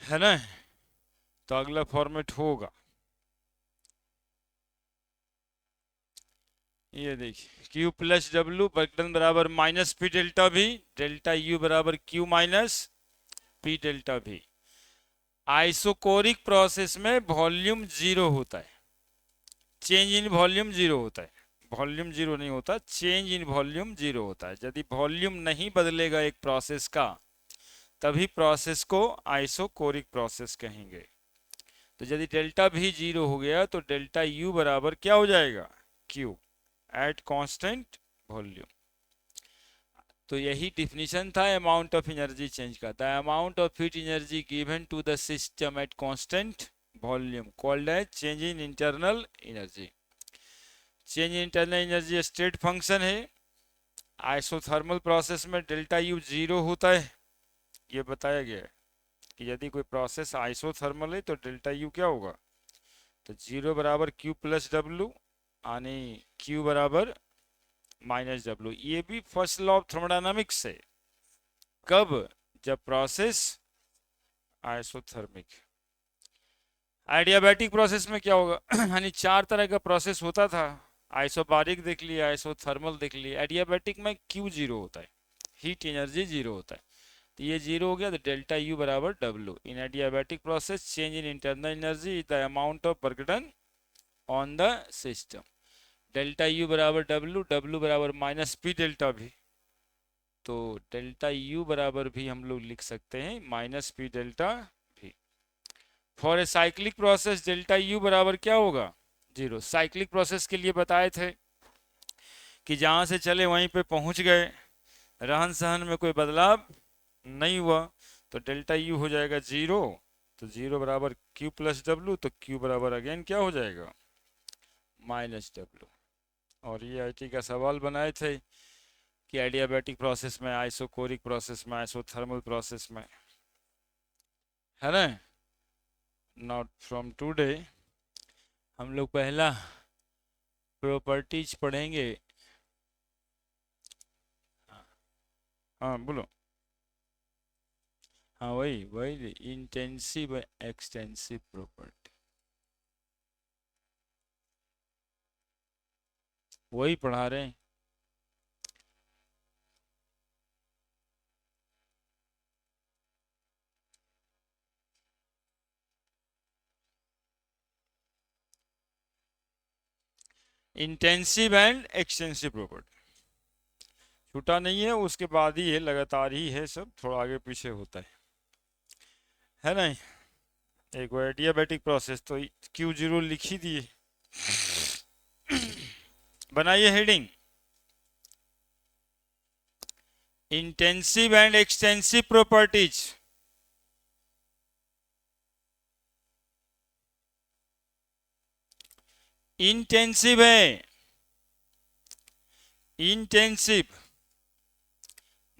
है ना। तो अगला फॉर्मेट होगा, ये देखिए, Q plus W work done बराबर माइनस पी डेल्टा भी, डेल्टा यू बराबर Q माइनस पी डेल्टा भी। आइसोकोरिक प्रोसेस में वॉल्यूम जीरो होता है, चेंज इन वॉल्यूम जीरो होता है। वॉल्यूम जीरो नहीं होता, चेंज इन वॉल्यूम जीरो होता है। यदि वॉल्यूम नहीं बदलेगा एक प्रोसेस का, तभी प्रोसेस को आइसोकोरिक प्रोसेस कहेंगे। तो यदि डेल्टा भी जीरो हो गया तो डेल्टा यू बराबर क्या हो जाएगा, क्यू एट कांस्टेंट वॉल्यूम। तो यही डिफिनीशन था अमाउंट ऑफ एनर्जी चेंज का, the amount of heat energy given to the system at constant volume called as change in internal energy. Change in internal energy state function है। Isothermal process में delta U zero होता है, ये बताया गया है कि यदि कोई प्रोसेस आइसोथर्मल है तो डेल्टा यू क्या होगा, तो जीरो बराबर क्यू प्लस डब्ल्यू, यानी क्यू बराबर माइनस डब्ल्यू। ये भी फर्स्ट लॉ ऑफ थर्मोडायनामिक्स है। कब, जब प्रोसेस आइसोथर्मिक। एडियाबैटिक प्रोसेस में क्या होगा यानी चार तरह का प्रोसेस होता था, आइसोबारिक देख लिया, आइसोथर्मल देख लिया। एडियाबैटिक में क्यू जीरो होता है, हीट एनर्जी जीरो होता है। तो ये जीरो हो गया तो डेल्टा यू बराबर W. In adiabatic process change in internal energy is the amount of work done on the system. Delta U बराबर डब्ल्यू, डब्ल्यू बराबर माइनस पी डेल्टा भी। तो डेल्टा यू बराबर भी हम लोग लिख सकते हैं माइनस पी डेल्टा भी। For a cyclic process delta U बराबर क्या होगा, जीरो। साइक्लिक प्रोसेस के लिए बताए थे कि जहां से चले वहीं पे पहुंच गए, रहन सहन में कोई बदलाव नहीं हुआ, तो डेल्टा यू हो जाएगा जीरो। तो जीरो बराबर क्यू प्लस डब्ल्यू, तो क्यू बराबर अगेन क्या हो जाएगा, माइनस डब्ल्यू। और ये आईटी का सवाल बनाए थे कि एडियाबैटिक प्रोसेस में, आइसोकोरिक प्रोसेस में, आइसोथर्मल प्रोसेस में, है ना। नॉट फ्रॉम टुडे हम लोग पहला प्रॉपर्टीज पढ़ेंगे। हाँ बोलो। हाँ वही वही इंटेंसिव एक्सटेंसिव प्रॉपर्टी, वही पढ़ा रहे हैं। इंटेंसिव एंड एक्सटेंसिव प्रॉपर्टी छूटा नहीं है, उसके बाद ही है, लगातार ही है, सब थोड़ा आगे पीछे होता है ना। एक एडियाबैटिक प्रोसेस तो क्यू जीरो लिख ही दिए। बनाइए heading, intensive and extensive properties. Intensive है, इंटेंसिव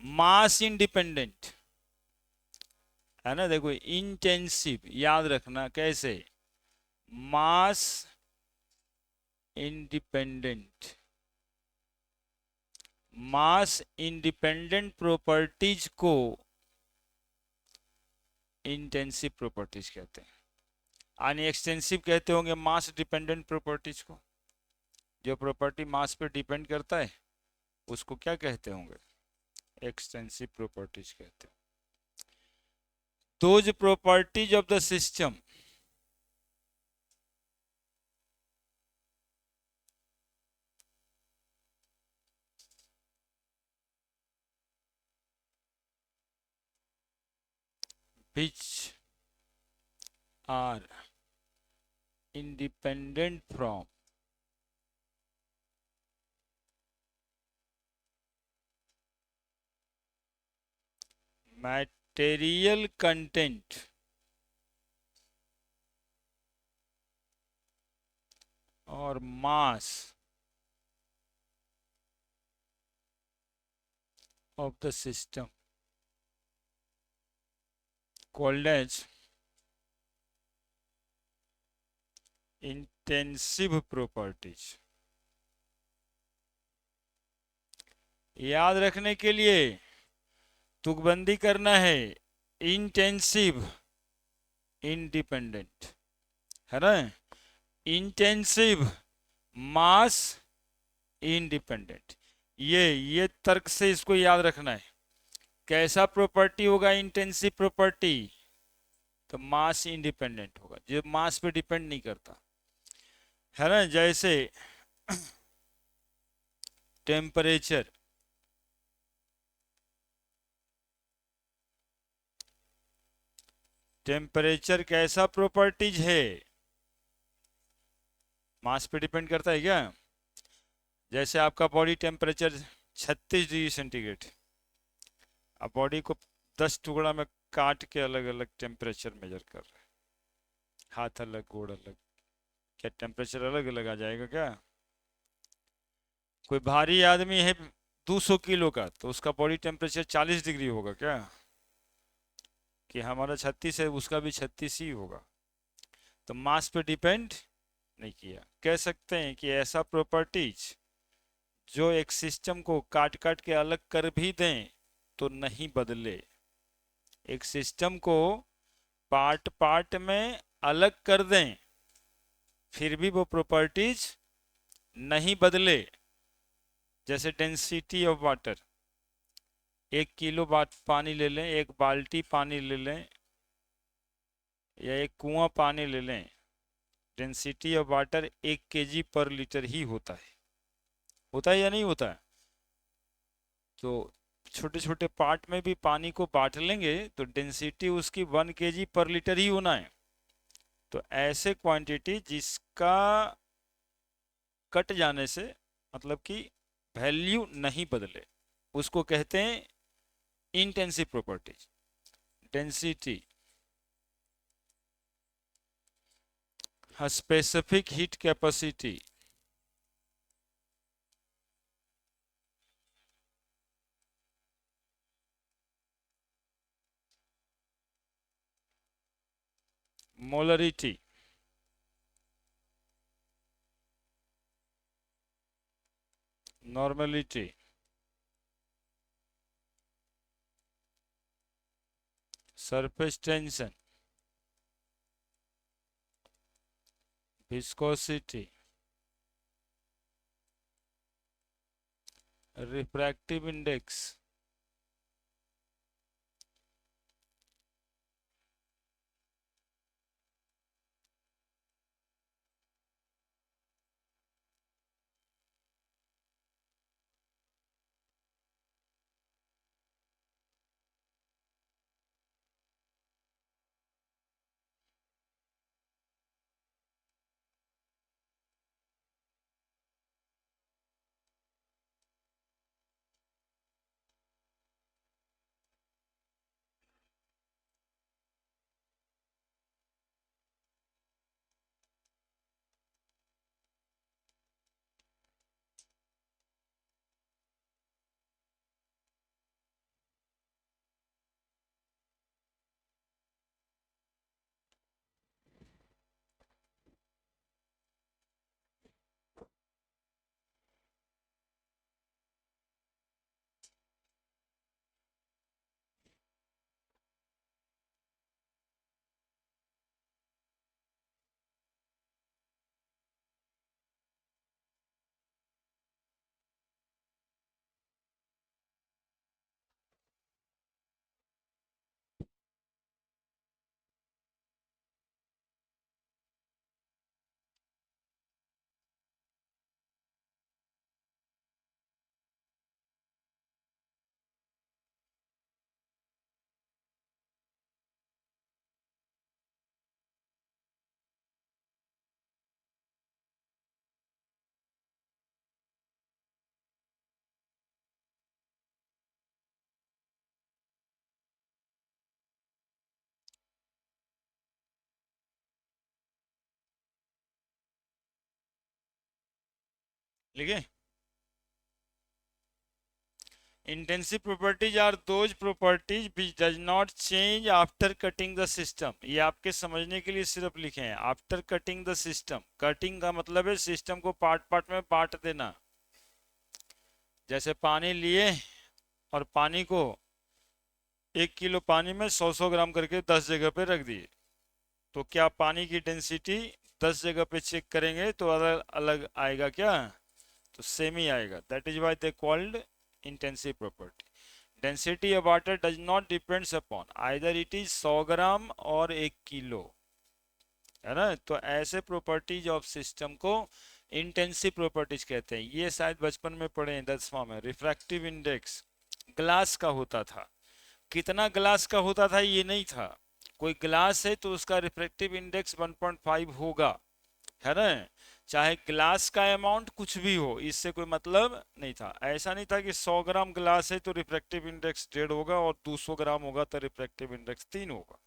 मास इंडिपेंडेंट, है ना। देखो इंटेंसिव याद रखना कैसे, मास इंडिपेंडेंट, मास इंडिपेंडेंट प्रॉपर्टीज को इंटेंसिव प्रॉपर्टीज कहते हैं। यानी एक्सटेंसिव कहते होंगे मास डिपेंडेंट प्रॉपर्टीज को। जो प्रॉपर्टी मास पे डिपेंड करता है उसको क्या कहते होंगे, एक्सटेंसिव प्रॉपर्टीज कहते हैं। Those properties of the system which are independent from material content or mass of the system called as intensive properties। याद रखने के लिए तुकबंदी करना है, इंटेंसिव इंडिपेंडेंट, है ना। इंटेंसिव, मास इंडिपेंडेंट। ये तर्क से इसको याद रखना है। कैसा प्रॉपर्टी होगा इंटेंसिव प्रॉपर्टी? तो मास इंडिपेंडेंट होगा, जो मास पे डिपेंड नहीं करता, है ना। जैसे टेम्परेचर, टेम्परेचर कैसा प्रॉपर्टीज है? मास पे डिपेंड करता है क्या? जैसे आपका बॉडी टेम्परेचर 36 डिग्री सेंटीग्रेड, आप बॉडी को 10 टुकड़ा में काट के अलग अलग टेम्परेचर मेजर कर रहे हैं, हाथ अलग गोड़ अलग, क्या टेम्परेचर अलग अलग आ जाएगा क्या? कोई भारी आदमी है 200 किलो का, तो उसका बॉडी टेम्परेचर 40 डिग्री होगा क्या? कि हमारा 36 है, उसका भी 36 ही होगा। तो मास पे डिपेंड नहीं किया। कह सकते हैं कि ऐसा प्रॉपर्टीज जो एक सिस्टम को काट काट के अलग कर भी दें तो नहीं बदले। एक सिस्टम को पार्ट पार्ट में अलग कर दें फिर भी वो प्रॉपर्टीज नहीं बदले। जैसे डेंसिटी ऑफ वाटर, 1 किलो पानी ले लें, 1 बाल्टी पानी ले लें, या 1 कुआं पानी ले लें, डेंसिटी ऑफ वाटर 1 kg पर लीटर ही होता है या नहीं होता है? तो छोटे छोटे पार्ट में भी पानी को बांट लेंगे तो डेंसिटी उसकी 1 kg पर लीटर ही होना है। तो ऐसे क्वांटिटी जिसका कट जाने से मतलब कि वैल्यू नहीं बदले, उसको कहते हैं intensive properties. Density, specific heat capacity, molarity, normality, surface tension, viscosity, refractive index, लिखे। Intensive properties are those properties which does not change after cutting the system। ये आपके समझने के लिए सिर्फ लिखे हैं। After cutting the system, cutting का मतलब है सिस्टम को पार्ट पार्ट में बांट देना। जैसे पानी लिए और पानी को 1 किलो पानी में 100-100 ग्राम करके 10 जगह पे रख दिए, तो क्या पानी की डेंसिटी 10 जगह पे चेक करेंगे तो अलग अलग आएगा क्या? तो सेम ही आएगा। That is why they called intensive property. Density of water does not depends upon either it is 100 ग्राम और 1 किलो, है ना। तो ऐसे प्रॉपर्टीज ऑफ सिस्टम को इंटेंसिव प्रॉपर्टीज कहते हैं। ये शायद बचपन में पढ़े हैं 10वां में। रिफ्रैक्टिव इंडेक्स ग्लास का होता था, कितना ग्लास का होता था ये नहीं था। कोई ग्लास है तो उसका रिफ्रैक्टिव इंडेक्स 1.5 होगा, है ना। चाहे ग्लास का अमाउंट कुछ भी हो, इससे कोई मतलब नहीं था। ऐसा नहीं था कि 100 ग्राम ग्लास है तो रिफ्रैक्टिव इंडेक्स 1.5 होगा और 200 ग्राम होगा तो रिफ्रैक्टिव इंडेक्स 3 होगा,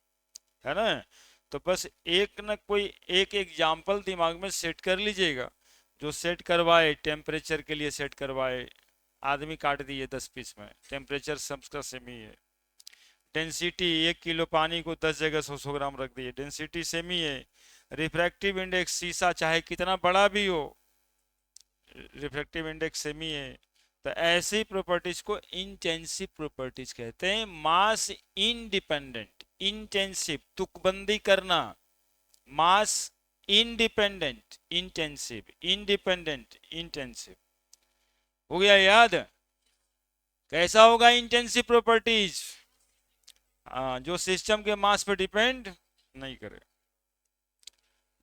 है ना। तो बस एक ना कोई एक एग्जाम्पल दिमाग में सेट कर लीजिएगा। जो सेट करवाए टेम्परेचर के लिए सेट करवाए, आदमी काट दिए 10 पीस में, टेम्परेचर सबका सेम ही है। डेंसिटी 1 किलो पानी को 10 जगह 100 ग्राम रख दिए, डेंसिटी सेम ही है। रिफ्रैक्टिव इंडेक्स शीशा चाहे कितना बड़ा भी हो, रिफ्रैक्टिव इंडेक्स सेम ही है। तो ऐसी प्रॉपर्टीज को इंटेंसिव प्रॉपर्टीज कहते हैं। मास इंडिपेंडेंट, इंटेंसिव तुकबंदी करना, मास इंडिपेंडेंट इंटेंसिव, इंडिपेंडेंट इंटेंसिव। हो गया याद? कैसा होगा इंटेंसिव प्रॉपर्टीज? जो सिस्टम के मास पे डिपेंड नहीं करे।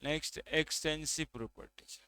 Next extensive properties.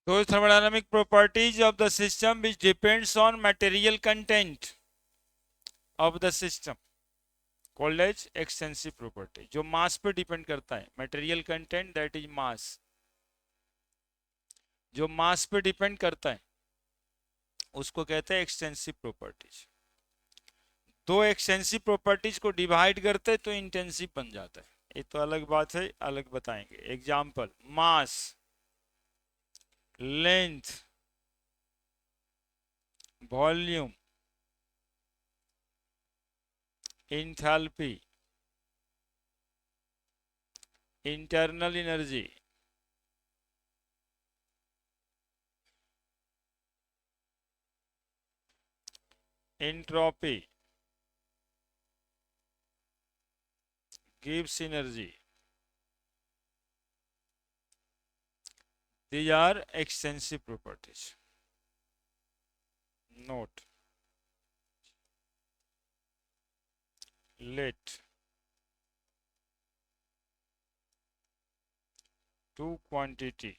Those thermodynamic properties of the system which depends on material content of the system called as extensive property। जो मास पे डिपेंड करता है, material content that is mass, जो मास पे डिपेंड करता है उसको कहते हैं एक्सटेंसिव प्रॉपर्टीज। दो एक्सटेंसिव प्रॉपर्टीज को डिवाइड करते तो इंटेंसिव बन जाता है। ये तो अलग बात है, अलग बताएंगे। Example, mass, length, volume, enthalpy, internal energy, entropy, gives energy. These are extensive properties. Note, let two quantity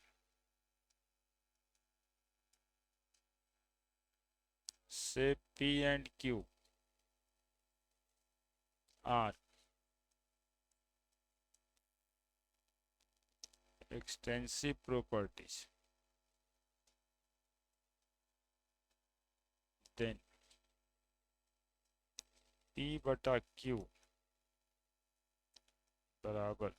say P and Q are extensive properties, then P बटा Q बराबर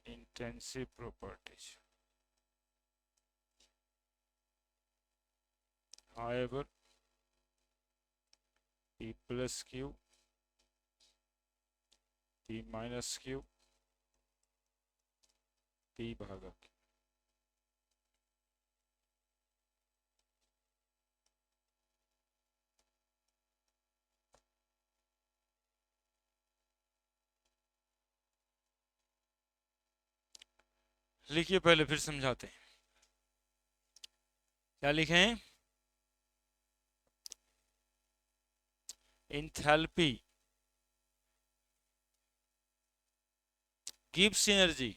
intensive properties। However, P plus Q, P minus Q, P भागा Q। लिखिए पहले फिर समझाते हैं। क्या लिखें? इंथैल्पी गिब्स एनर्जी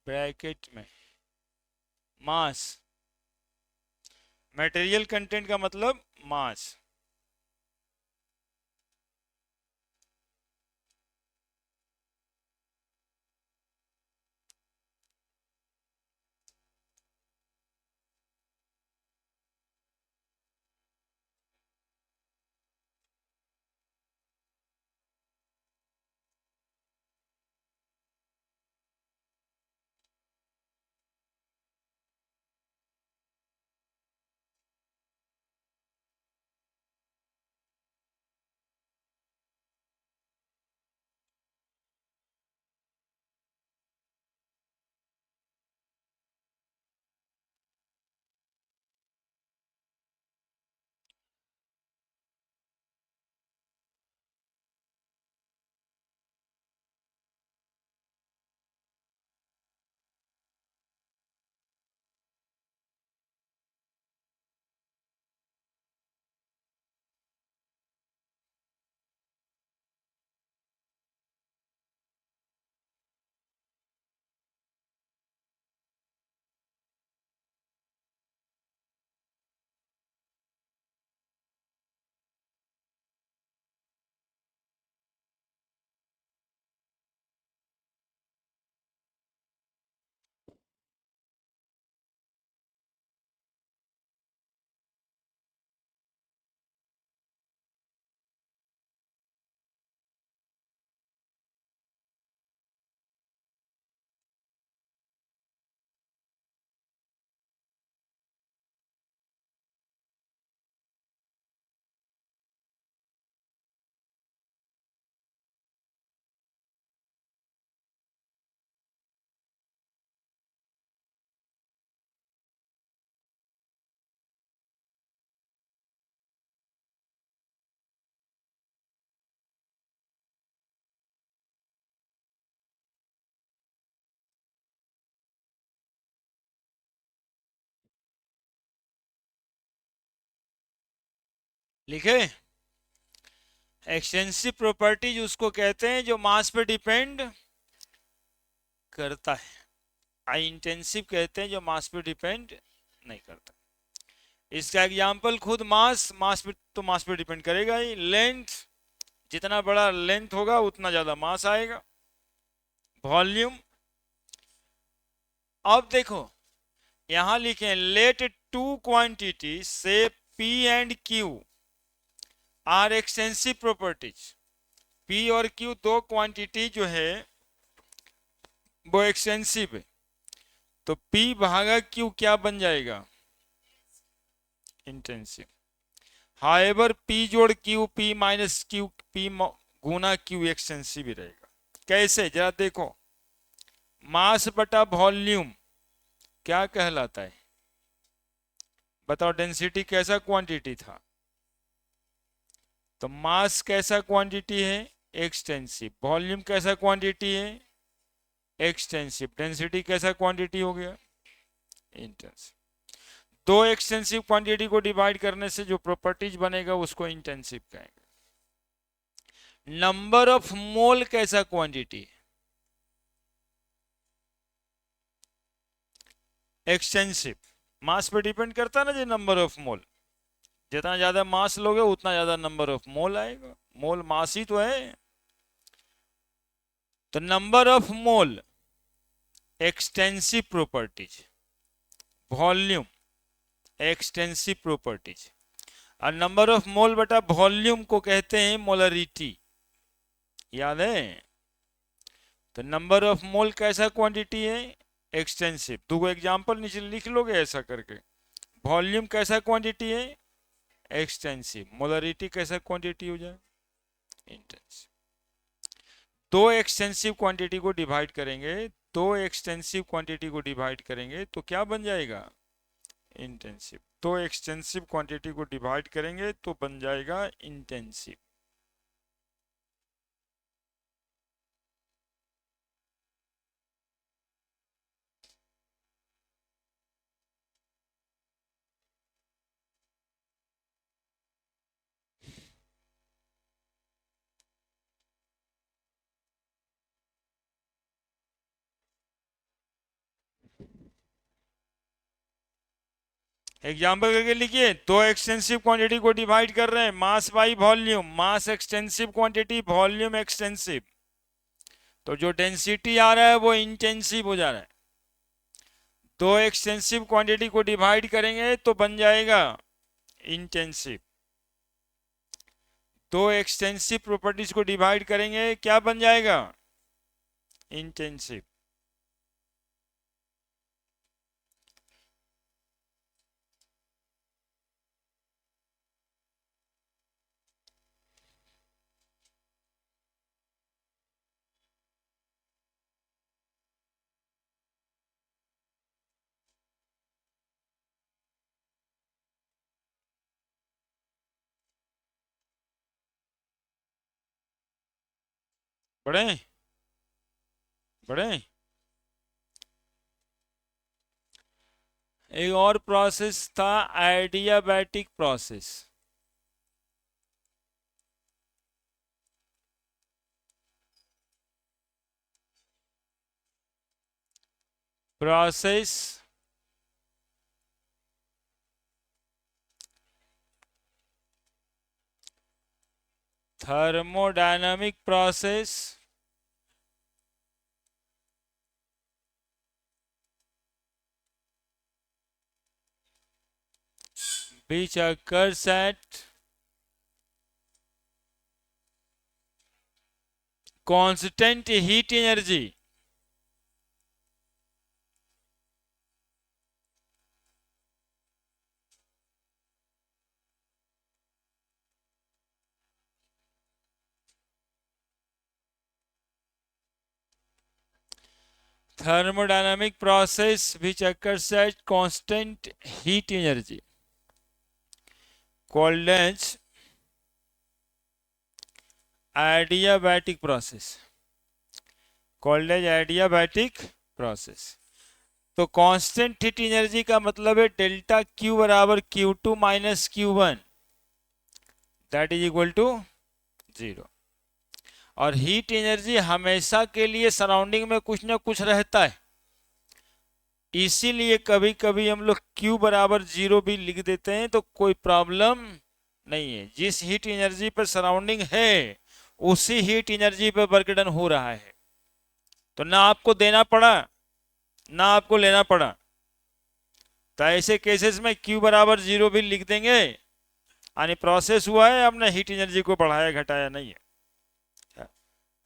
ब्रैकेट में मास, मटेरियल कंटेंट का मतलब मास। लिखे, एक्सटेंसिव प्रॉपर्टीज उसको कहते हैं जो मास पे डिपेंड करता है, आई इंटेंसिव कहते हैं जो मास पे डिपेंड नहीं करता। इसका एग्जांपल खुद मास, मास पे तो मास पे डिपेंड करेगा ही। लेंथ, जितना बड़ा लेंथ होगा उतना ज्यादा मास आएगा। वॉल्यूम, अब देखो यहां लिखे लेट टू क्वांटिटी से P and Q R extensive properties. P और क्यू दो क्वांटिटी जो है वो एक्सटेंसिव है, तो P भागा Q क्या बन जाएगा? इंटेंसिव। हाउएवर P जोड़ Q, P minus Q, P गुना Q एक्सटेंसिव ही रहेगा। कैसे, जरा देखो, मास बटा वॉल्यूम क्या कहलाता है? बताओ, डेंसिटी कैसा क्वांटिटी था? तो मास कैसा क्वांटिटी है? एक्सटेंसिव। वॉल्यूम कैसा क्वांटिटी है? एक्सटेंसिव। डेंसिटी कैसा क्वांटिटी हो गया? इंटेंसिव। दो एक्सटेंसिव क्वांटिटी को डिवाइड करने से जो प्रॉपर्टीज बनेगा उसको इंटेंसिव कहेंगे। नंबर ऑफ मोल कैसा क्वांटिटी? एक्सटेंसिव। मास पे डिपेंड करता है ना जी, नंबर ऑफ मोल। जितना ज्यादा मास लोगे उतना ज्यादा नंबर ऑफ मोल आएगा। मोल मास ही तो है। तो number of mole extensive properties, volume extensive properties, और नंबर ऑफ मोल बटा वॉल्यूम को कहते हैं मोलरिटी। याद है? तो नंबर ऑफ मोल कैसा क्वांटिटी है? एक्सटेंसिव। दो एग्जांपल नीचे लिख लोगे ऐसा करके। वॉल्यूम कैसा क्वांटिटी है? एक्सटेंसिव। मोलरिटी कैसा क्वांटिटी हो जाए? इंटेंसिव। दो एक्सटेंसिव क्वांटिटी को डिवाइड करेंगे, दो एक्सटेंसिव क्वांटिटी को डिवाइड करेंगे तो क्या बन जाएगा? इंटेंसिव। दो एक्सटेंसिव क्वांटिटी को डिवाइड करेंगे तो बन जाएगा इंटेंसिव। एग्जाम्पल करके लिखिए, दो एक्सटेंसिव क्वांटिटी को डिवाइड कर रहे हैं, mass by volume, mass extensive quantity, volume extensive, तो जो डेंसिटी आ रहा है वो इंटेंसिव हो जा रहा है। दो एक्सटेंसिव क्वांटिटी को डिवाइड करेंगे तो बन जाएगा इंटेंसिव। दो एक्सटेंसिव प्रॉपर्टीज को डिवाइड करेंगे क्या बन जाएगा? इंटेंसिव। पढ़े पढ़े। एक और प्रोसेस था adiabatic process. Process thermodynamic process which occurs at constant heat energy. Thermodynamic process which occurs at constant heat energy called as adiabatic process. Called as adiabatic process. तो कांस्टेंट हीट एनर्जी का मतलब है delta Q बराबर Q2 minus Q1, that is equal to 0। और heat energy हमेशा के लिए surrounding में कुछ ना कुछ रहता है, इसीलिए कभी कभी हम लोग Q बराबर 0 भी लिख देते हैं तो कोई प्रॉब्लम नहीं है। जिस हीट एनर्जी पर सराउंडिंग है उसी हीट एनर्जी पर वर्क डन हो रहा है, तो ना आपको देना पड़ा ना आपको लेना पड़ा। तो ऐसे केसेस में Q बराबर 0 भी लिख देंगे, यानी प्रोसेस हुआ है, हमने हीट एनर्जी को बढ़ाया घटाया नहीं है।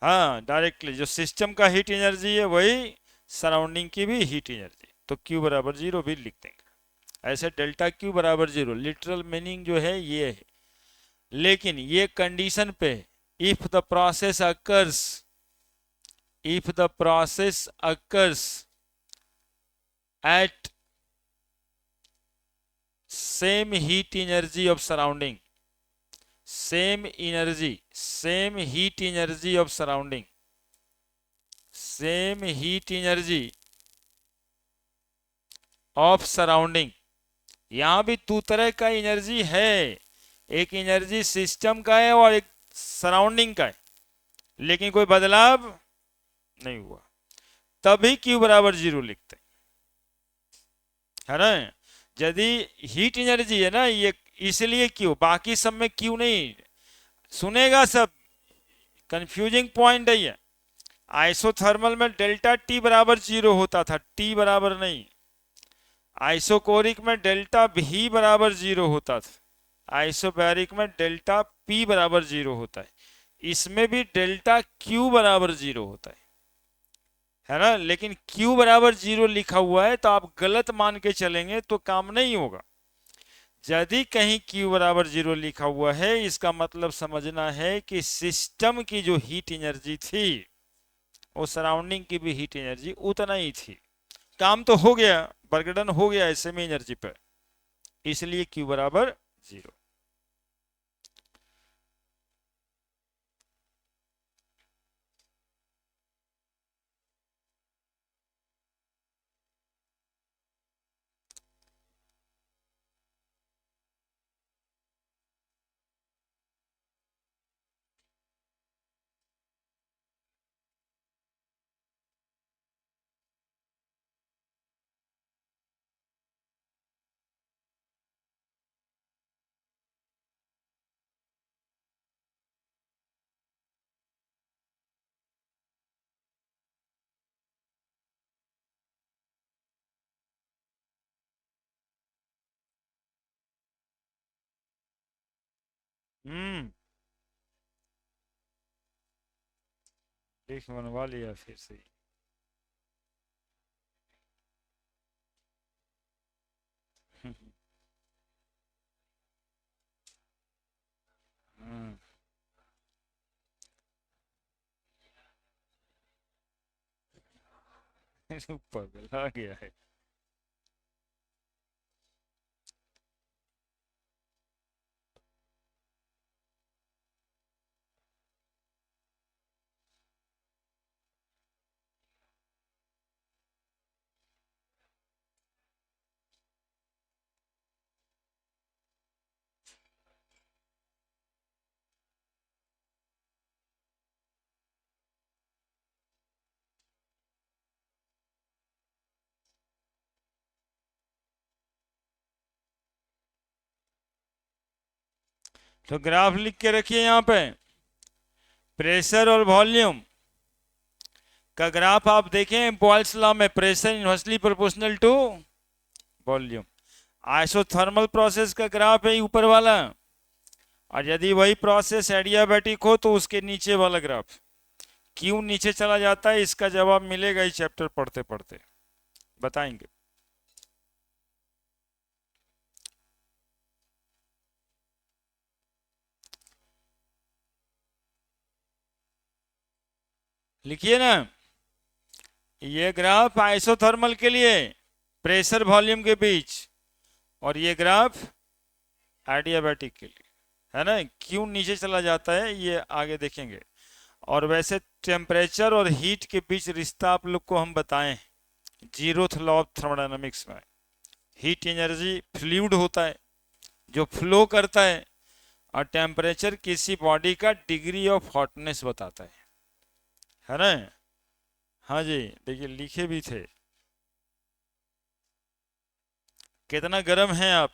हाँ, डायरेक्टली जो सिस्टम का हीट एनर्जी है वही सराउंडिंग की भी हीट एनर्जी, तो Q बराबर 0 भी लिख देंगे। ऐसे डेल्टा Q बराबर 0 लिटरल मीनिंग जो है ये है। लेकिन ये कंडीशन पे, if the process occurs, if the process occurs at same heat energy of surrounding, same energy, same heat energy of surrounding, same heat energy of surrounding. यहां भी दो तरह का एनर्जी है, एक एनर्जी सिस्टम का है और एक सराउंडिंग का है, लेकिन कोई बदलाव नहीं हुआ, तभी Q बराबर 0 लिखते है ना। यदि हीट एनर्जी है ना ये, इसलिए Q, बाकी सब में Q नहीं सुनेगा सब, कंफ्यूजिंग पॉइंट है ये। आइसोथर्मल में डेल्टा T बराबर 0 होता था, T बराबर नहीं। आइसोकोरिक में डेल्टा V बराबर 0 होता था, आइसोबैरिक में डेल्टा P बराबर 0 होता है। इसमें भी डेल्टा Q बराबर 0 होता है ना। लेकिन Q बराबर 0 लिखा हुआ है तो आप गलत मान के चलेंगे तो काम नहीं होगा। यदि कहीं Q बराबर 0 लिखा हुआ है, इसका मतलब समझना है कि सिस्टम की जो हीट एनर्जी थी वो सराउंडिंग की भी हीट एनर्जी उतना ही थी। काम तो हो गया, बर्गडन हो गया ऐसे में एनर्जी पर, इसलिए Q बराबर 0। हम्म। लिख बनवा लिया फिर से। हम्म। पगला गया है। तो ग्राफ लिख के रखिए यहाँ पे। प्रेशर और वॉल्यूम का ग्राफ आप देखें बॉयल्स लॉ में, pressure inversely proportional to volume. Isothermal process का ग्राफ है ऊपर वाला, और यदि वही प्रोसेस एडियाबैटिक हो तो उसके नीचे वाला ग्राफ। क्यों नीचे चला जाता है इसका जवाब मिलेगा इस चैप्टर पढ़ते पढ़ते, बताएंगे। लिखिए ना, ये ग्राफ आइसोथर्मल के लिए प्रेशर वॉल्यूम के बीच, और ये ग्राफ एडियाबैटिक के लिए, है ना। क्यों नीचे चला जाता है ये आगे देखेंगे। और वैसे टेम्परेचर और हीट के बीच रिश्ता आप लोग को हम बताएं जीरोथ लॉ ऑफ थर्मोडायनामिक्स में। हीट एनर्जी फ्लूइड होता है जो फ्लो करता है, और टेम्परेचर किसी बॉडी का डिग्री ऑफ हॉटनेस बताता है ना। हाँ जी, देखिए लिखे भी थे। कितना गर्म है आप?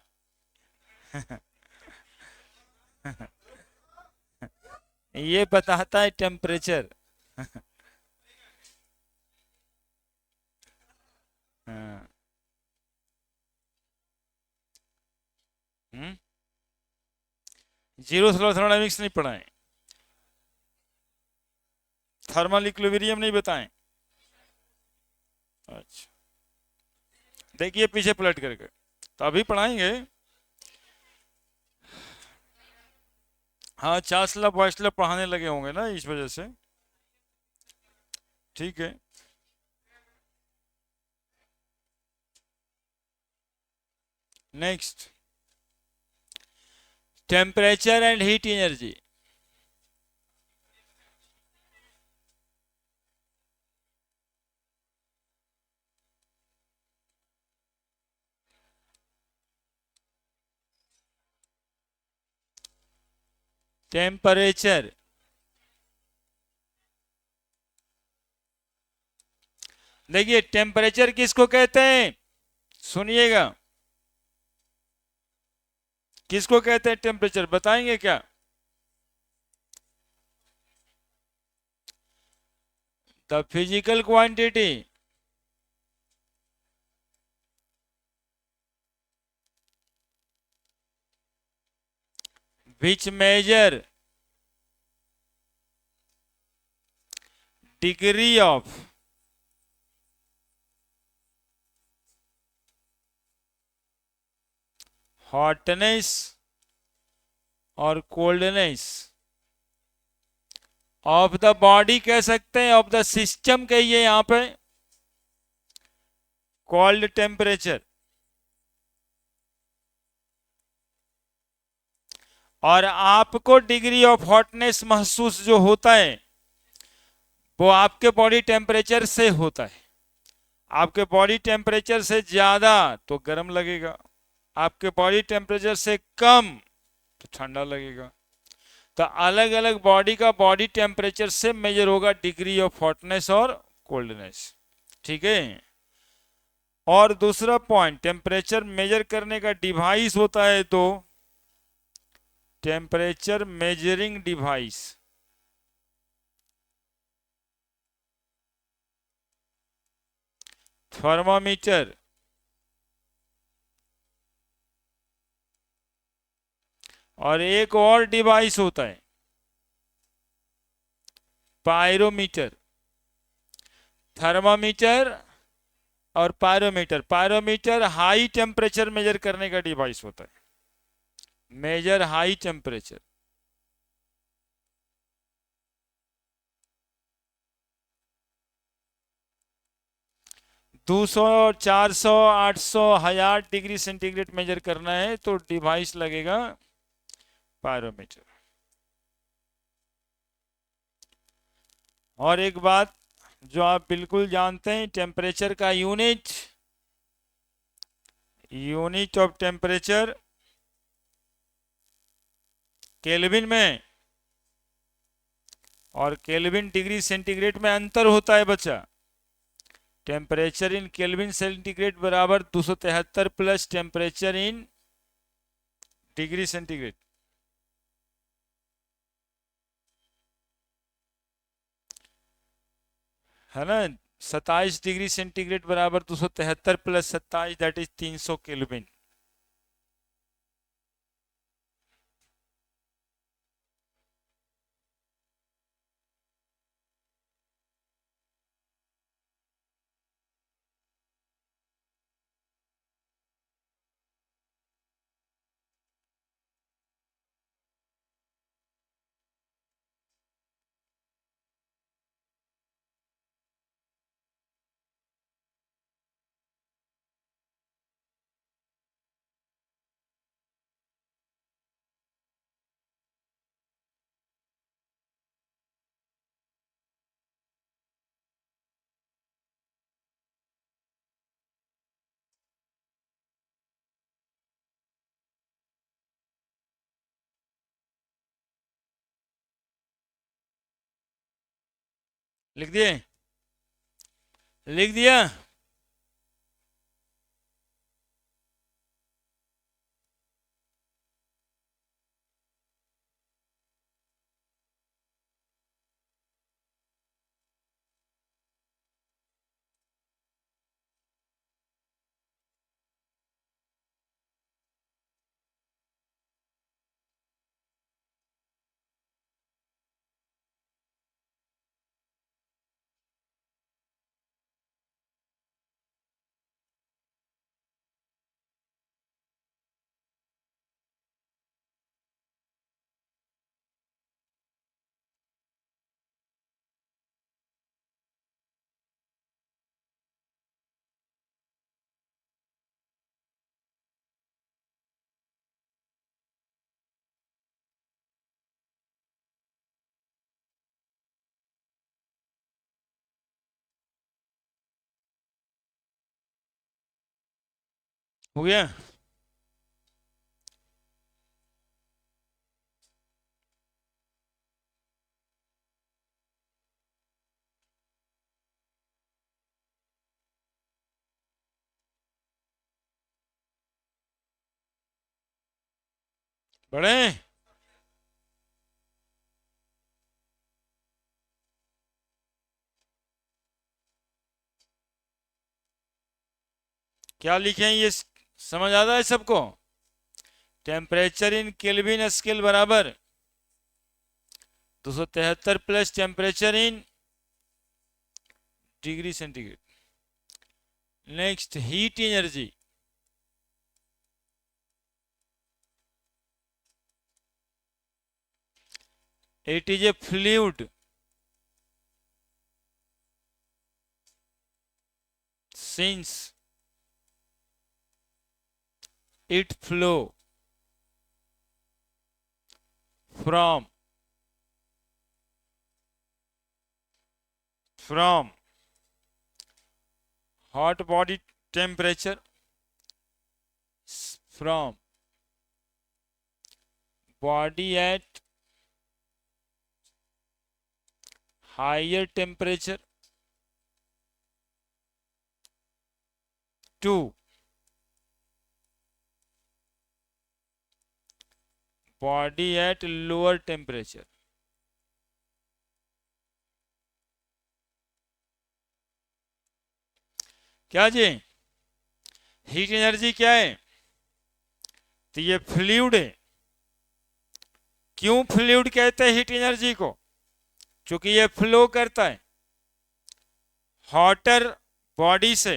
ये बताता है टेम्परेचर। हाँ। हम्म। जीरो थर्मोडायनामिक्स नहीं पढ़ाएं, थर्मल इक्विलिब्रियम नहीं बताएं। अच्छा, देखिए पीछे पलट करके, तो अभी पढ़ाएंगे। हाँ, चांसलर वाइसलर पढ़ाने लगे होंगे ना इस वजह से। ठीक है। Next, temperature and heat energy. Temperature, देखिए टेम्परेचर किसको कहते हैं, सुनिएगा, किसको कहते हैं टेम्परेचर, बताएंगे क्या? The physical quantity which measure degree of hotness और कोल्डनेस ऑफ द बॉडी कह सकते हैं, ऑफ द सिस्टम कहिए यहां पे, कॉल्ड टेम्परेचर। और आपको डिग्री ऑफ हॉटनेस महसूस जो होता है वो आपके बॉडी टेम्परेचर से होता है। आपके बॉडी टेम्परेचर से ज्यादा तो गर्म लगेगा, आपके बॉडी टेम्परेचर से कम तो ठंडा लगेगा। तो अलग अलग बॉडी का बॉडी टेम्परेचर से मेजर होगा डिग्री ऑफ हॉटनेस और कोल्डनेस। ठीक है। और दूसरा पॉइंट, टेम्परेचर मेजर करने का डिवाइस होता है तो टेम्परेचर मेजरिंग डिवाइस। थर्मामीटर, और एक और डिवाइस होता है पायरोमीटर, थर्मामीटर और pyrometer. Pyrometer high temperature measure करने का डिवाइस होता है, मेजर हाई टेम्परेचर। दो सौ, 400, 800, 1000 डिग्री सेंटीग्रेड मेजर करना है तो डिवाइस लगेगा पायरोमीटर। और एक बात जो आप बिल्कुल जानते हैं, टेम्परेचर का unit, unit of temperature kelvin में, और केल्विन डिग्री सेंटीग्रेड में अंतर होता है बच्चा। टेम्परेचर इन केल्विन सेंटीग्रेड बराबर 273 plus temperature in degree centigrade. है ना, 27 डिग्री सेंटीग्रेड बराबर 273 प्लस 27, दैट इज 300 केल्विन। लिख दिए, लिख दिया। हो गया। बड़े क्या लिखे हैं ये समझ आता है सबको? टेम्परेचर इन केल्विन स्केल बराबर 273 plus temperature in degree centigrade. Next heat energy, it is a fluid since it flow from hot body temperature, from body at higher temperature to body at lower temperature। क्या जी, heat energy क्या है? तो ये fluid है, क्यों fluid कहते हैं heat energy को? क्योंकि ये फ्लो करता है हॉटर बॉडी से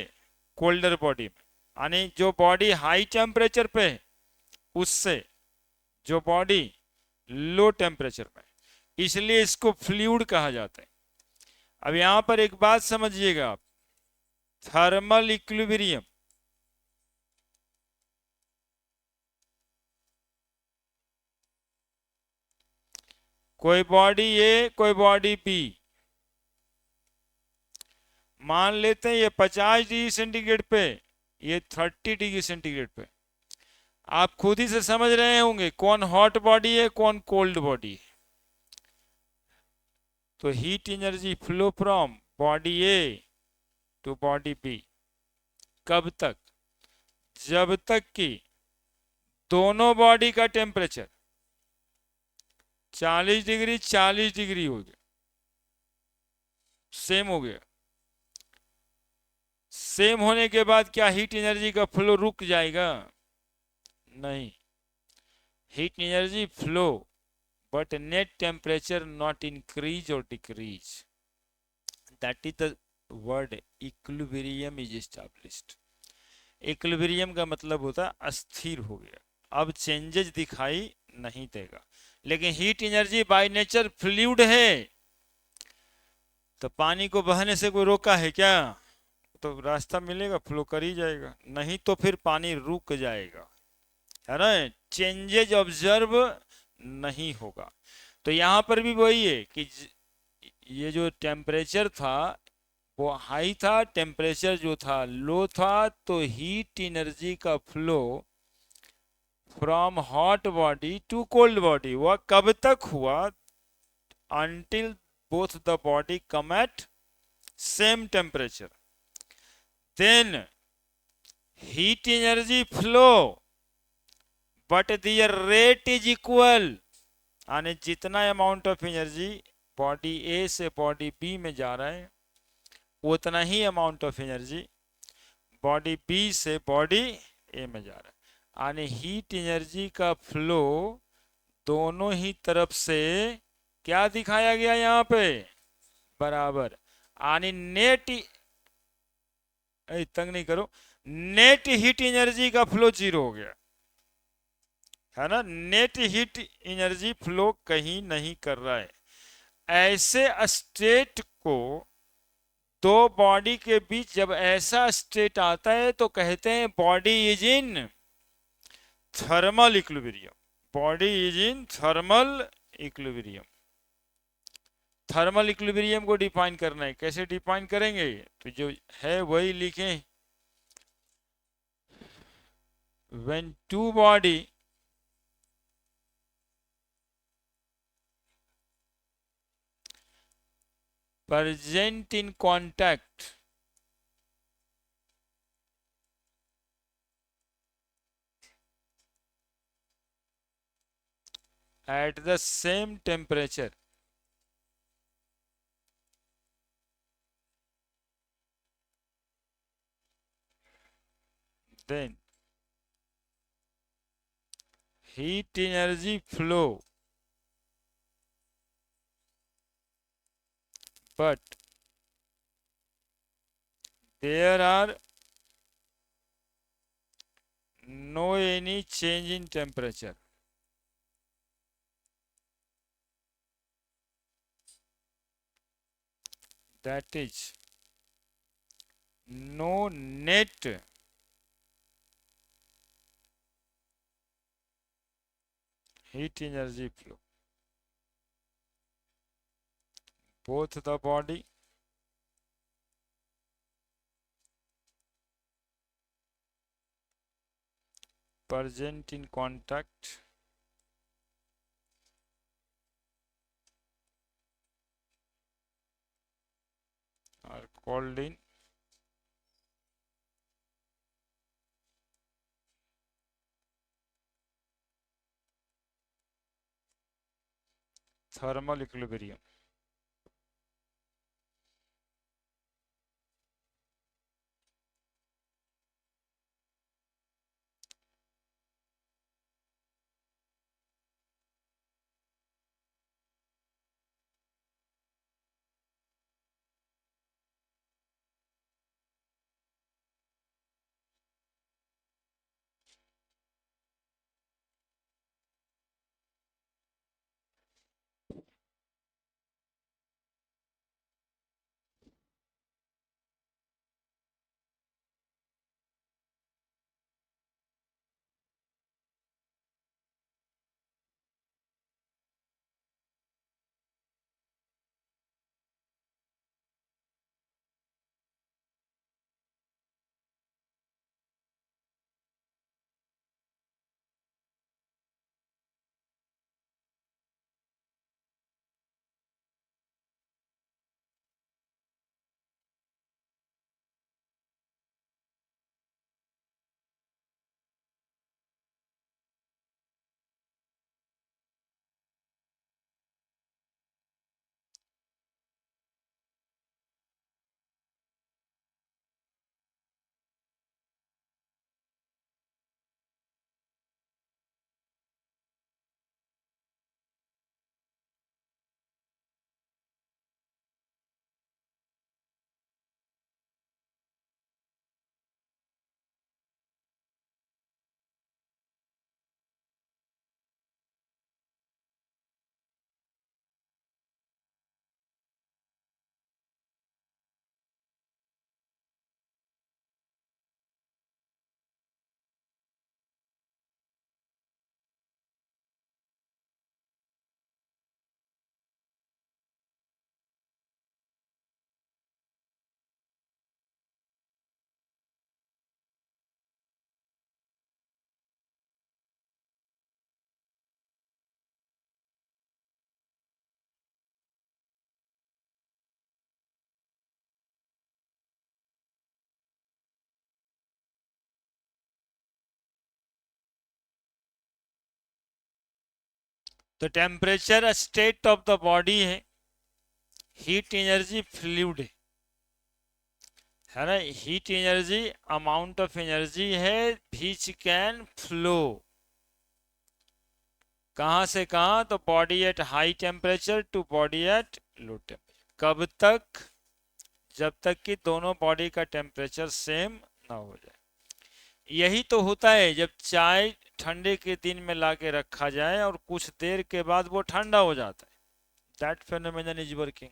कोल्डर बॉडी में, यानी जो बॉडी हाई टेम्परेचर पे है उससे जो बॉडी लो टेम्परेचर पे, इसलिए इसको फ्लूइड कहा जाता है। अब यहां पर एक बात समझिएगा आप, थर्मल इक्विलिब्रियम, कोई बॉडी ए कोई बॉडी बी, मान लेते हैं ये 50 डिग्री सेंटीग्रेड पे, ये 30 डिग्री सेंटीग्रेड पे। आप खुद ही से समझ रहे होंगे कौन हॉट बॉडी है कौन कोल्ड बॉडी है। तो heat energy flow from body A to body B कब तक? जब तक कि दोनों बॉडी का टेम्परेचर 40 डिग्री 40 डिग्री हो गया, सेम हो गया। सेम होने के बाद क्या हीट एनर्जी का फ्लो रुक जाएगा? नहीं, heat energy flow but net temperature not increase or decrease. That is the word equilibrium is established. Equilibrium का मतलब होता है अस्थिर हो गया, अब चेंजेस दिखाई नहीं देगा। लेकिन heat energy by nature fluid है, तो पानी को बहने से कोई रोका है क्या? तो रास्ता मिलेगा, फ्लो कर ही जाएगा, नहीं तो फिर पानी रुक जाएगा, है ना, चेंजेज ऑब्जर्व नहीं होगा। तो यहां पर भी वही है कि ये जो टेम्परेचर था वो हाई था, टेम्परेचर जो था लो था, तो हीट एनर्जी का flow from hot body to cold body वह कब तक हुआ? until both the body come at same temperature, then heat energy flow but their rate is equal, यानी जितना amount of energy body A से body B में जा रहा है उतना ही amount of energy body B से बॉडी ए में जा रहा है, यानी हीट एनर्जी का फ्लो दोनों ही तरफ से क्या दिखाया गया यहाँ पे? बराबर, यानी नेट, तंग नहीं करो, नेट हीट एनर्जी का फ्लो 0 हो गया, है ना, नेट हीट एनर्जी फ्लो कहीं नहीं कर रहा है। ऐसे स्टेट को, दो बॉडी के बीच जब ऐसा स्टेट आता है तो कहते हैं body is in thermal equilibrium, body is in thermal equilibrium. Thermal equilibrium को डिफाइन करना है, कैसे डिफाइन करेंगे? तो जो है वही लिखें, when two body present in contact at the same temperature, then heat energy flow but there are no any change in temperature. That is no net heat energy flow. Both the body present in contact are called in thermal equilibrium. तो temperature state of the body है, heat energy fluid है ना, heat energy amount of energy है which can flow कहां से कहां, तो body at high temperature to body at low temperature. कब तक, जब तक कि दोनों बॉडी का टेम्परेचर सेम ना हो जाए। यही तो होता है जब चाय ठंडे के दिन में लाके रखा जाए और कुछ देर के बाद वो ठंडा हो जाता है, दैट फेनोमेनन इज वर्किंग।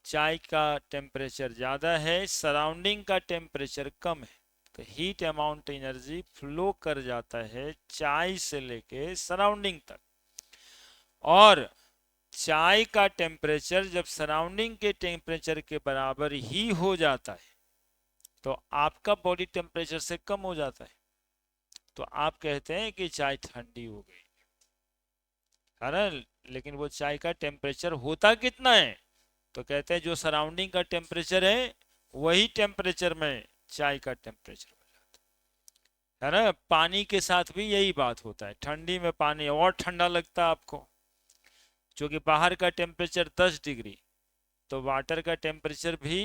चाय का टेम्परेचर ज़्यादा है, सराउंडिंग का टेम्परेचर कम है, तो हीट अमाउंट एनर्जी फ्लो कर जाता है चाय से लेके सराउंडिंग तक। और चाय का टेम्परेचर जब सराउंडिंग के टेम्परेचर के बराबर ही हो जाता है तो आपका बॉडी टेम्परेचर से कम हो जाता है, तो आप कहते हैं कि चाय ठंडी हो गई है ना। लेकिन वो चाय का टेम्परेचर होता कितना है, तो कहते हैं जो सराउंडिंग का टेम्परेचर है वही टेम्परेचर में चाय का टेम्परेचर हो जाता है ना। पानी के साथ भी यही बात होता है, ठंडी में पानी और ठंडा लगता है आपको, क्योंकि बाहर का टेम्परेचर 10 डिग्री, तो वाटर का टेम्परेचर भी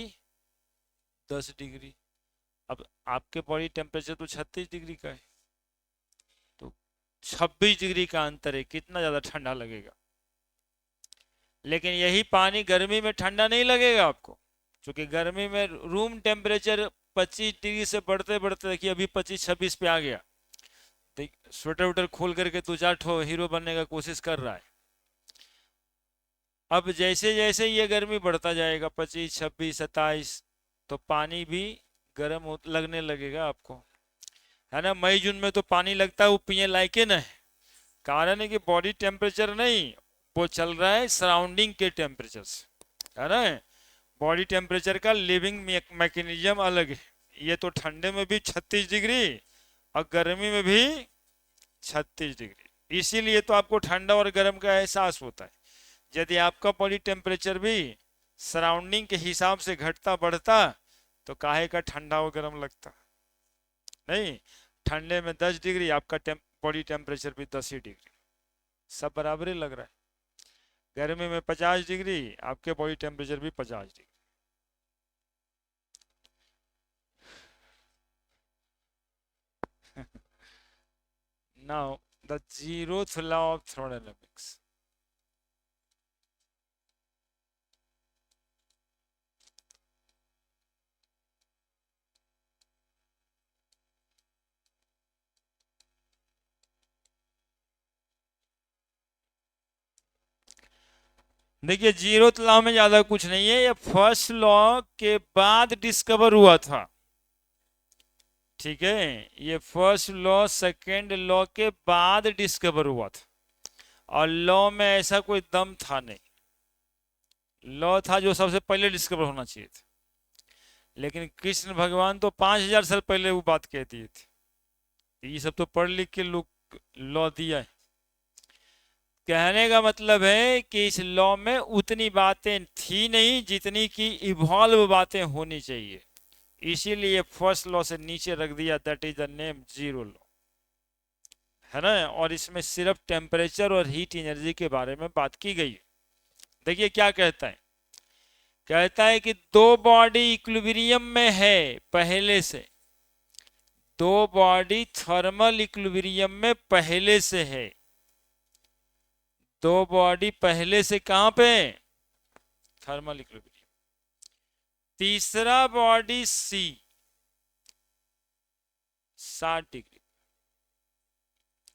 10 डिग्री। अब आपके बॉडी टेम्परेचर तो 36 डिग्री का है, तो 26 डिग्री का अंतर है, कितना ज्यादा ठंडा लगेगा। लेकिन यही पानी गर्मी में ठंडा नहीं लगेगा आपको, क्योंकि गर्मी में रूम टेम्परेचर 25 डिग्री से बढ़ते बढ़ते देखिए अभी 25-26 पे आ गया, स्वेटर वेटर खोल करके 2-4 ठो हीरो बनने का कोशिश कर रहा है। अब जैसे जैसे ये गर्मी बढ़ता जाएगा 25, 26, 27, तो पानी भी गर्म लगने लगेगा आपको, है ना। मई जून में तो पानी लगता है वो पिए लायक न है, कारण है कि बॉडी टेम्परेचर नहीं, वो चल रहा है सराउंडिंग के टेम्परेचर से, है ना। बॉडी टेम्परेचर का लिविंग मैकेनिज्म अलग है, ये तो ठंडे में भी 36 डिग्री और गर्मी में भी 36 डिग्री, इसीलिए तो आपको ठंडा और गर्म का एहसास होता है। यदि आपका बॉडी टेम्परेचर भी सराउंडिंग के हिसाब से घटता बढ़ता तो काहे का ठंडा और गर्म लगता, नहीं। ठंडे में 10 डिग्री, आपका बॉडी टेम्परेचर भी 10 ही डिग्री, सब बराबर ही लग रहा है। गर्मी में 50 डिग्री, आपके बॉडी टेम्परेचर भी 50 degree. Now the zeroth law of thermodynamics. देखिए जीरोथ लॉ में ज्यादा कुछ नहीं है, ये फर्स्ट लॉ के बाद डिस्कवर हुआ था, ठीक है। ये फर्स्ट लॉ सेकेंड लॉ के बाद डिस्कवर हुआ था, और लॉ में ऐसा कोई दम था नहीं, लॉ था जो सबसे पहले डिस्कवर होना चाहिए था, लेकिन कृष्ण भगवान तो 5000 साल पहले वो बात कह दिए थे, ये सब तो पढ़ लिख के लोग लॉ दिया है। कहने का मतलब है कि इस लॉ में उतनी बातें थी नहीं जितनी कि इवॉल्व बातें होनी चाहिए, इसीलिए फर्स्ट लॉ से नीचे रख दिया, that is the name zero law, है ना। और इसमें सिर्फ टेम्परेचर और हीट एनर्जी के बारे में बात की गई है। देखिए क्या कहता है, कहता है कि दो बॉडी इक्विलिब्रियम में है पहले से, दो बॉडी थर्मल इक्विलिब्रियम में पहले से है, दो बॉडी पहले से कहां पे, थर्मल इक्विलिब्रियम। तीसरा बॉडी सी 60 डिग्री,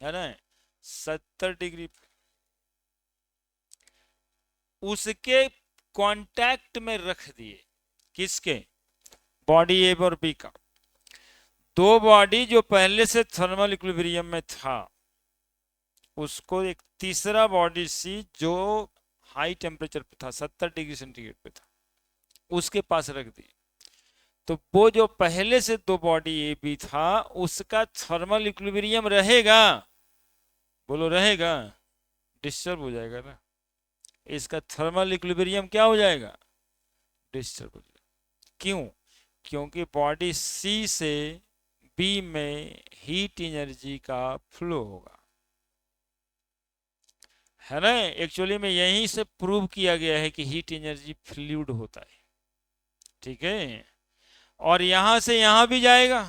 है ना, 70 डिग्री, उसके कांटेक्ट में रख दिए, किसके, बॉडी ए और बी का। दो बॉडी जो पहले से थर्मल इक्विलिब्रियम में था, उसको एक तीसरा बॉडी सी जो हाई टेम्परेचर पे था, 70 डिग्री सेंटीग्रेड पे था, उसके पास रख दी। तो वो जो पहले से दो बॉडी ए बी था उसका थर्मल इक्विलिब्रियम रहेगा, बोलो रहेगा, डिस्टर्ब हो जाएगा ना, इसका थर्मल इक्विलिब्रियम क्या हो जाएगा, डिस्टर्ब हो जाएगा। क्यों, क्योंकि बॉडी सी से बी में हीट एनर्जी का फ्लो होगा, है ना। एक्चुअली में यहीं से प्रूव किया गया है कि हीट एनर्जी फ्लूइड होता है। ठीक है, और यहां से यहां भी जाएगा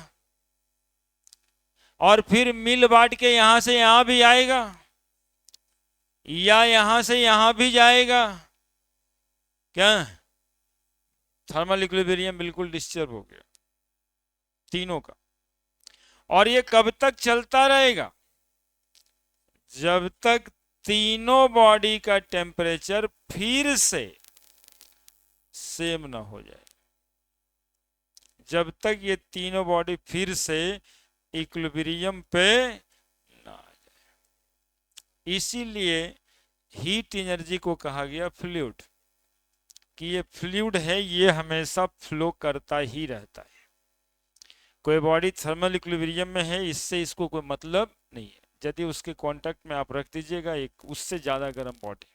और फिर मिल बांट के यहां से यहां भी आएगा, या यहां से यहां भी जाएगा। क्या थर्मल इक्विलिब्रियम बिल्कुल डिस्टर्ब हो गया तीनों का। और ये कब तक चलता रहेगा? जब तक तीनों बॉडी का टेम्परेचर फिर से सेम ना हो जाए, जब तक ये तीनों बॉडी फिर से इक्विलिब्रियम पे ना आ जाए। इसीलिए हीट एनर्जी को कहा गया फ्लूइड, कि ये फ्लूइड है, ये हमेशा फ्लो करता ही रहता है। कोई बॉडी थर्मल इक्विलिब्रियम में है, इससे इसको कोई मतलब नहीं है। यदि उसके कांटेक्ट में आप रख दीजिएगा एक उससे ज़्यादा गर्म बॉडी,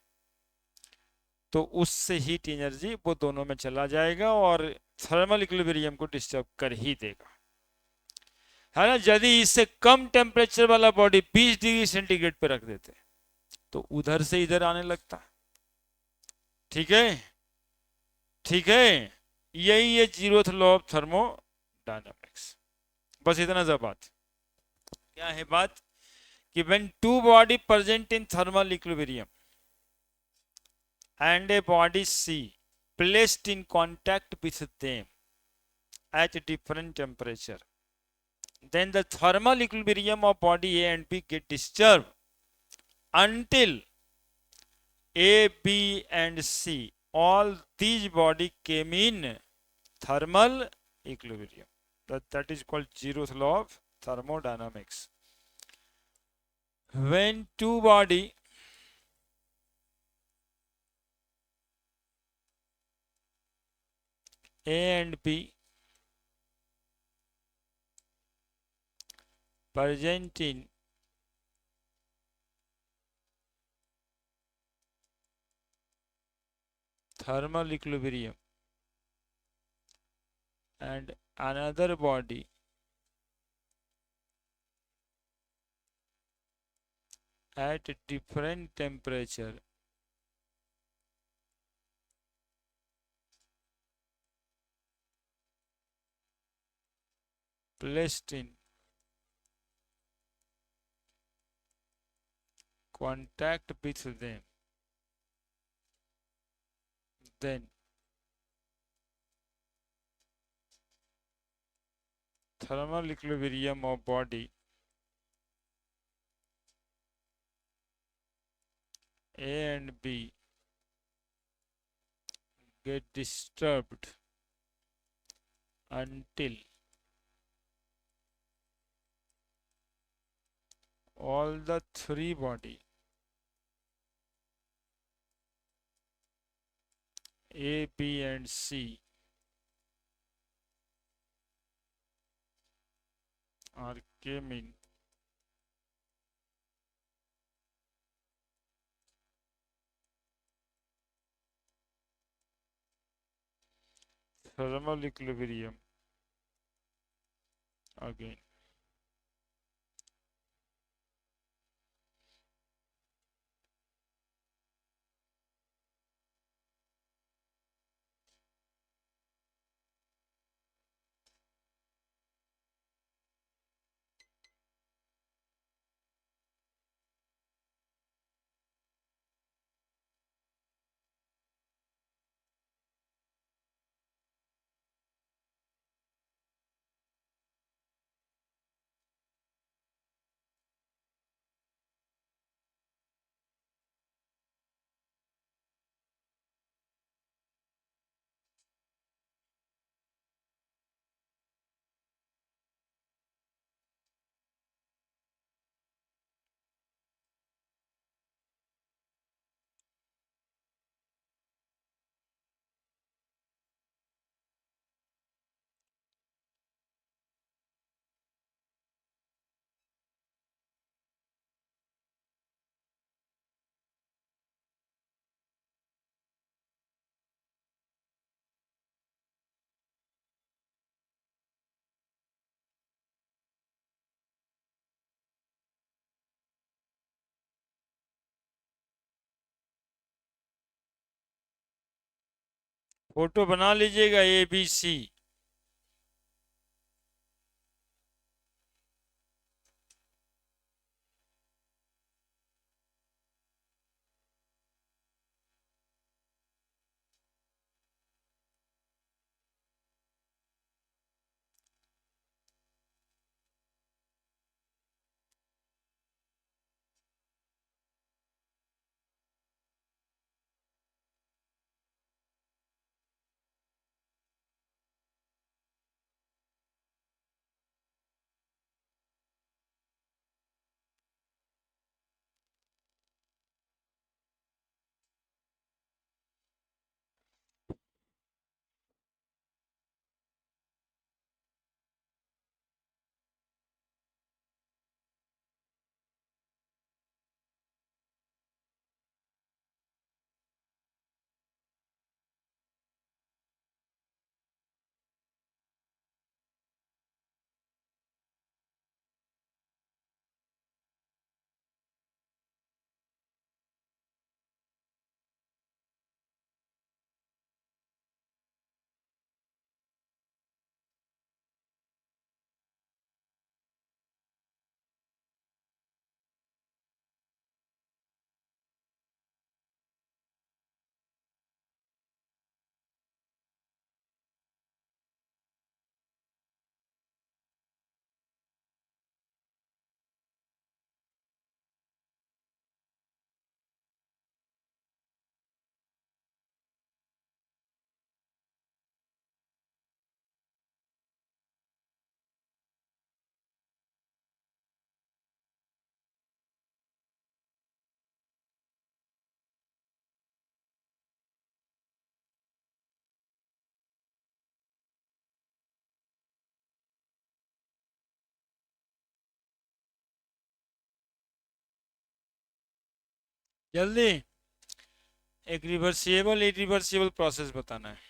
तो उससे हीट एनर्जी वो दोनों में चला जाएगा और थर्मल इक्विलिब्रियम को डिस्टर्ब कर ही देगा, है ना। यदि इससे कम टेम्परेचर वाला बॉडी 20 डिग्री सेंटीग्रेड पे रख देते, तो उधर से इधर आने लगता है। ठीक है, ठीक है, यही है जीरोथ लॉ ऑफ थर्मोडायनामिक्स। बस इतना सा बात। क्या है बात? कि when two body present in thermal equilibrium and a body C placed in contact with them at different temperature, then the thermal equilibrium of body A and B get disturbed until A, B and C, all these body came in thermal equilibrium. That is called zeroth law of thermodynamics. When two body A and B present in thermal equilibrium and another body at different temperature, placed in contact with them, then thermal equilibrium of body A and B get disturbed until all the three body A, B and C are came in thermal equilibrium again. Photo बना लीजिएगा ABC। जल्दी एक reversible irreversible process बताना है।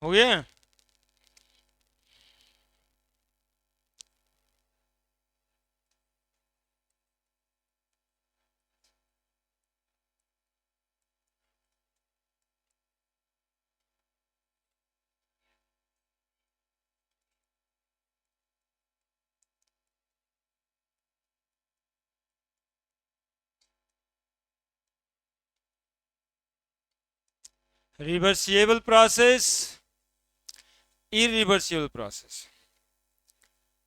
हो गया। Reversible process, irreversible process.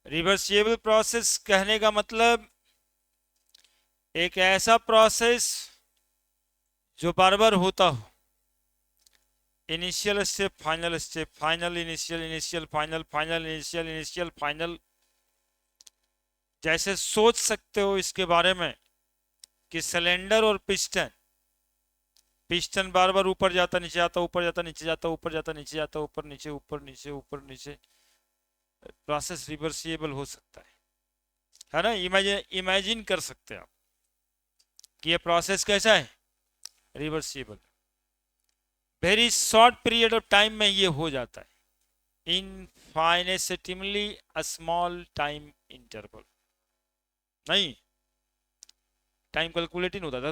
Reversible process कहने का मतलब एक ऐसा प्रोसेस जो बार बार होता हो। Initial step, final step, final initial, initial final, final initial, initial final. जैसे सोच सकते हो इसके बारे में कि सिलेंडर और पिस्टन, पिस्टन बार बार ऊपर जाता नीचे आता, ऊपर जाता नीचे जाता, ऊपर जाता नीचे जाता, ऊपर नीचे ऊपर नीचे ऊपर नीचे। प्रोसेस रिवर्सिबल हो सकता है ना। इमेजिन इमेजिन कर सकते हैं आप कि ये प्रोसेस कैसा है, reversible. Very short period of time में ये हो जाता है, इनफाइनेसिटिमली स्मॉल टाइम इंटरवल। नहीं, टाइम कैलकुलेटिंग होता था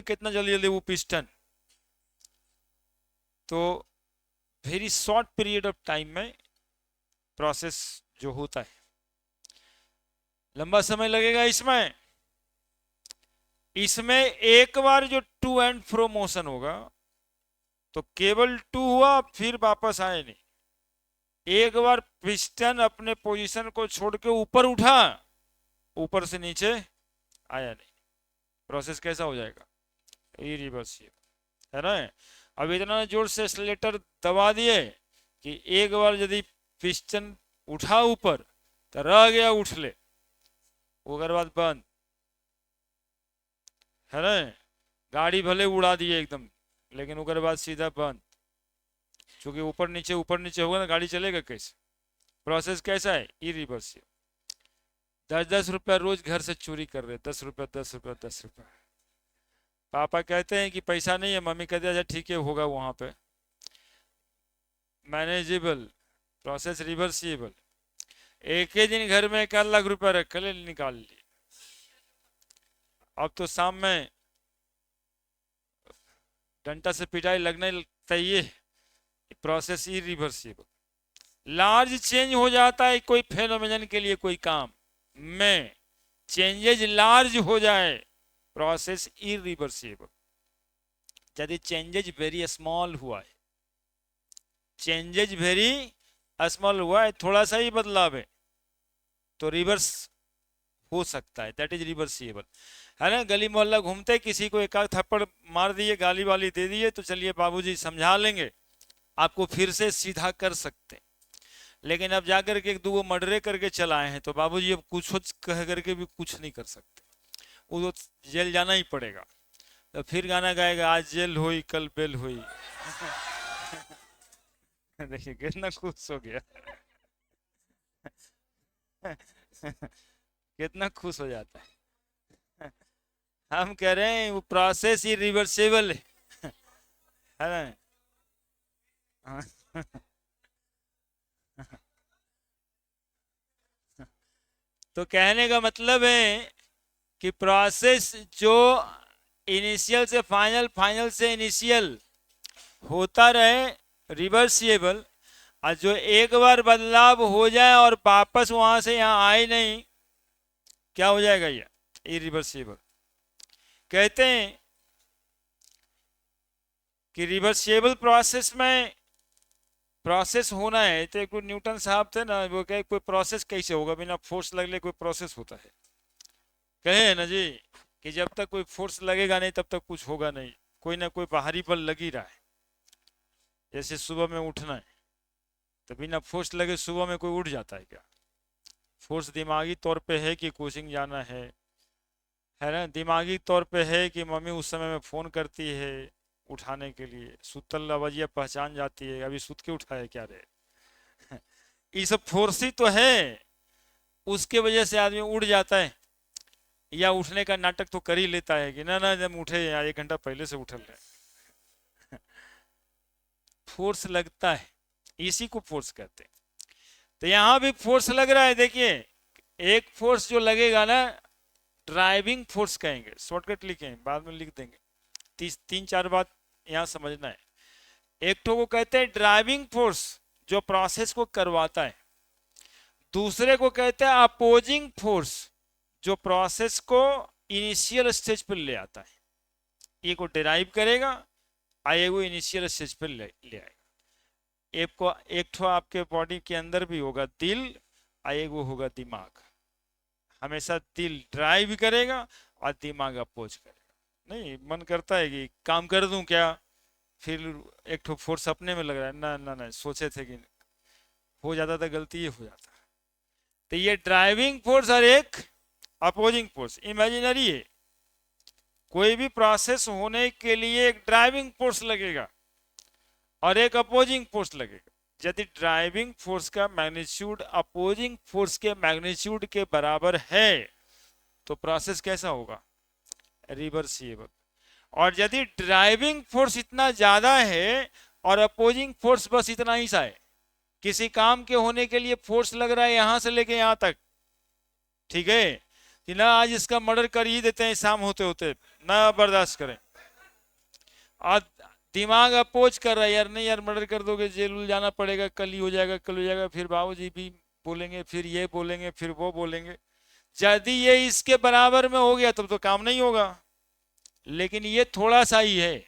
कितना जल्दी जल्दी वो पिस्टन। तो very short period of time में प्रोसेस जो होता है, लंबा समय लगेगा इसमें। इसमें एक बार जो टू एंड फ्रो मोशन होगा तो केवल टू हुआ, फिर वापस आए नहीं। एक बार पिस्टन अपने पोजीशन को छोड़ के ऊपर उठा, ऊपर से नीचे आया नहीं। प्रोसेस कैसा हो जाएगा, इरिवर्सिबल, है ना। अब इतना जोर से एक्सीलरेटर दबा दिए कि एक बार यदि पिस्टन उठा ऊपर तो रह गया उछले, वो अगर बात बंद, है ना। गाड़ी भले उड़ा दिए एकदम, लेकिन उसके बाद सीधा बंद, क्योंकि ऊपर नीचे होगा ना, गाड़ी चलेगा कैसे। प्रोसेस कैसा है, इरिवर्सिबल। 10-10 रुपया रोज घर से चोरी कर रहे, 10 रुपया 10 रुपया 10 रुपया। पापा कहते हैं कि पैसा नहीं है, मम्मी कहते हैं अच्छा ठीक है होगा वहां पे। Manageable, process reversible. एक ही दिन घर में 1 लाख रुपया रख ले, निकाल लिए। अब तो शाम में डंडा से पिटाई लगने चाहिए। Process irreversible. लार्ज चेंज हो जाता है कोई फेनोमेनन के लिए, कोई काम में चेंजेज लार्ज हो जाए, प्रोसेस इरिवर्सिबल। यदि चेंजेज वेरी स्मॉल हुआ है, चेंजेज वेरी स्मॉल हुआ है, थोड़ा सा ही बदलाव है, तो रिवर्स हो सकता है, दैट इज रिवर्सिबल। है ना। गली मोहल्ला घूमते किसी को एक आध थप्पड़ मार दिए, गाली वाली दे दिए, तो चलिए बाबूजी समझा लेंगे, आपको फिर से सीधा कर सकते। लेकिन अब जाकर के एक दो मर्डरे करके चलाए हैं, तो बाबूजी अब कुछ कह करके भी कुछ नहीं कर सकते, वो तो जेल जाना ही पड़ेगा। तो फिर गाना गाएगा, आज जेल हुई कल बेल हुई। देखिए कितना खुश हो गया। कितना खुश हो जाता है। हम कह रहे हैं वो प्रोसेस ही रिवर्सेबल है ना। तो कहने का मतलब है कि प्रोसेस जो इनिशियल से फाइनल, फाइनल से इनिशियल होता रहे, रिवर्सिबल। और जो एक बार बदलाव हो जाए और वापस वहां से यहाँ आए नहीं, क्या हो जाएगा, ये इरिवर्सिबल। कहते हैं कि रिवर्सिबल प्रोसेस में प्रोसेस होना है, तो एक न्यूटन साहब थे ना, वो कहे कोई प्रोसेस कैसे होगा, बिना फोर्स लगले कोई प्रोसेस होता है। कहे है ना जी कि जब तक कोई फोर्स लगेगा नहीं तब तक कुछ होगा नहीं, कोई ना कोई बाहरी बल लग ही रहा है। जैसे सुबह में उठना है, तो बिना फोर्स लगे सुबह में कोई उठ जाता है क्या। फोर्स दिमागी तौर पे है कि कोचिंग जाना है ना। दिमागी तौर पे है कि मम्मी उस समय में फोन करती है उठाने के लिए, सुतल अवजिया पहचान जाती है, अभी सुत के उठाए क्या रे। ये सब फोर्स ही तो है, उसके वजह से आदमी उठ जाता है, या उठने का नाटक तो कर ही लेता है कि ना ना जब उठे या 1 घंटा पहले से उठल रहे। फोर्स लगता है, इसी को फोर्स कहते हैं। तो यहां भी फोर्स लग रहा है। देखिए एक फोर्स जो लगेगा ना, ड्राइविंग फोर्स कहेंगे, शॉर्टकट लिखें बाद में लिख देंगे। 3-4 बात यहां समझना है। एक तो को कहते हैं ड्राइविंग फोर्स, जो प्रोसेस को करवाता है। दूसरे को कहते हैं अपोजिंग फोर्स, जो प्रोसेस को इनिशियल स्टेज पर ले आता है। एक को डिराइव करेगा, आएगा इनिशियल स्टेज पर ले आएगा। एक तो आपके बॉडी के अंदर भी होगा दिल, आएगा होगा दिमाग। हमेशा दिल ड्राइव करेगा और दिमाग अपोज करेगा। नहीं मन करता है कि काम कर दूं क्या, फिर एक तो फोर्स अपने में लग रहा है, ना ना ना सोचे थे कि हो जाता था, गलती ही हो जाता। तो ये ड्राइविंग फोर्स और एक अपोजिंग फोर्स इमेजिनरी है। कोई भी प्रोसेस होने के लिए एक ड्राइविंग फोर्स लगेगा और एक अपोजिंग फोर्स लगेगा। यदि ड्राइविंग फोर्स का मैग्नीट्यूड अपोजिंग फोर्स के मैग्नीट्यूड के बराबर है, तो प्रोसेस कैसा होगा, रिवर्सिबल। और यदि ड्राइविंग फोर्स इतना ज्यादा है और अपोजिंग फोर्स बस इतना ही सा है, किसी काम के होने के लिए फोर्स लग रहा है यहां से लेके यहां तक, ठीक है, कि ना आज इसका मर्डर कर ही देते हैं शाम होते होते, ना बर्दाश्त करें। और दिमाग अपोज कर रहा है, यार नहीं यार मर्डर कर दोगे जेल उल जाना पड़ेगा, कल ही हो जाएगा कल हो जाएगा, फिर बाबूजी भी बोलेंगे, फिर ये बोलेंगे, फिर वो बोलेंगे। यदि ये इसके बराबर में हो गया तब तो काम नहीं होगा, लेकिन ये थोड़ा सा ही है,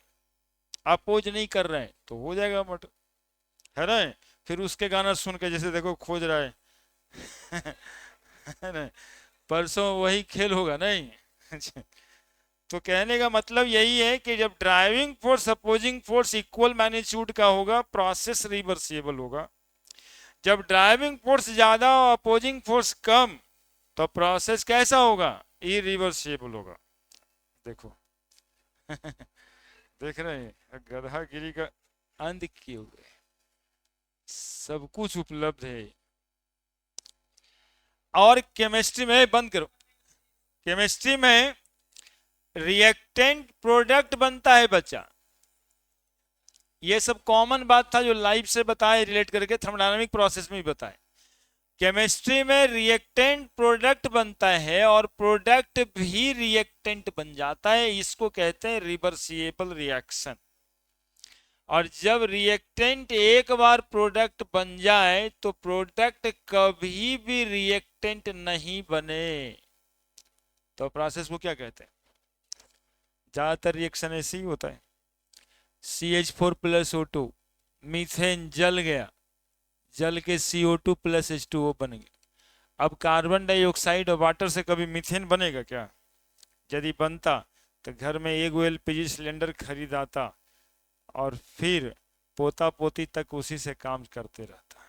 अपोज नहीं कर रहे हैं, तो हो जाएगा मर्डर, है ना। फिर उसके गाना सुन के जैसे देखो खोज रहा है ना, परसों वही खेल होगा नहीं। तो कहने का मतलब यही है कि जब driving force opposing force equal magnitude का होगा, प्रोसेस रिवर्सिबल होगा। जब ड्राइविंग फोर्स ज्यादा और अपोजिंग फोर्स कम, तो प्रोसेस कैसा होगा, इरिवर्सिबल होगा। देखो देख रहे हैं गधागिरी का अंत किए हुए, सब कुछ उपलब्ध है। और केमिस्ट्री में बंद करो, केमिस्ट्री में रिएक्टेंट प्रोडक्ट बनता है बच्चा, ये सब कॉमन बात था जो लाइफ से बताए, रिलेट करके थर्मोडायनामिक प्रोसेस में भी बताए। केमिस्ट्री में रिएक्टेंट प्रोडक्ट बनता है और प्रोडक्ट भी रिएक्टेंट बन जाता है, इसको कहते हैं रिवर्सिएबल रिएक्शन। और जब रिएक्टेंट एक बार प्रोडक्ट बन जाए तो प्रोडक्ट कभी भी रिएक्टेंट नहीं बने, तो प्रोसेस को क्या कहते हैं? ज्यादातर रिएक्शन ऐसे ही होता है। CH4 प्लस O2, मीथेन जल गया, जल के CO2 प्लस H2O बन गया। अब कार्बन डाइऑक्साइड और वाटर से कभी मीथेन बनेगा क्या? यदि बनता तो घर में एक LPG सिलेंडर खरीदाता और फिर पोता पोती तक उसी से काम करते रहता।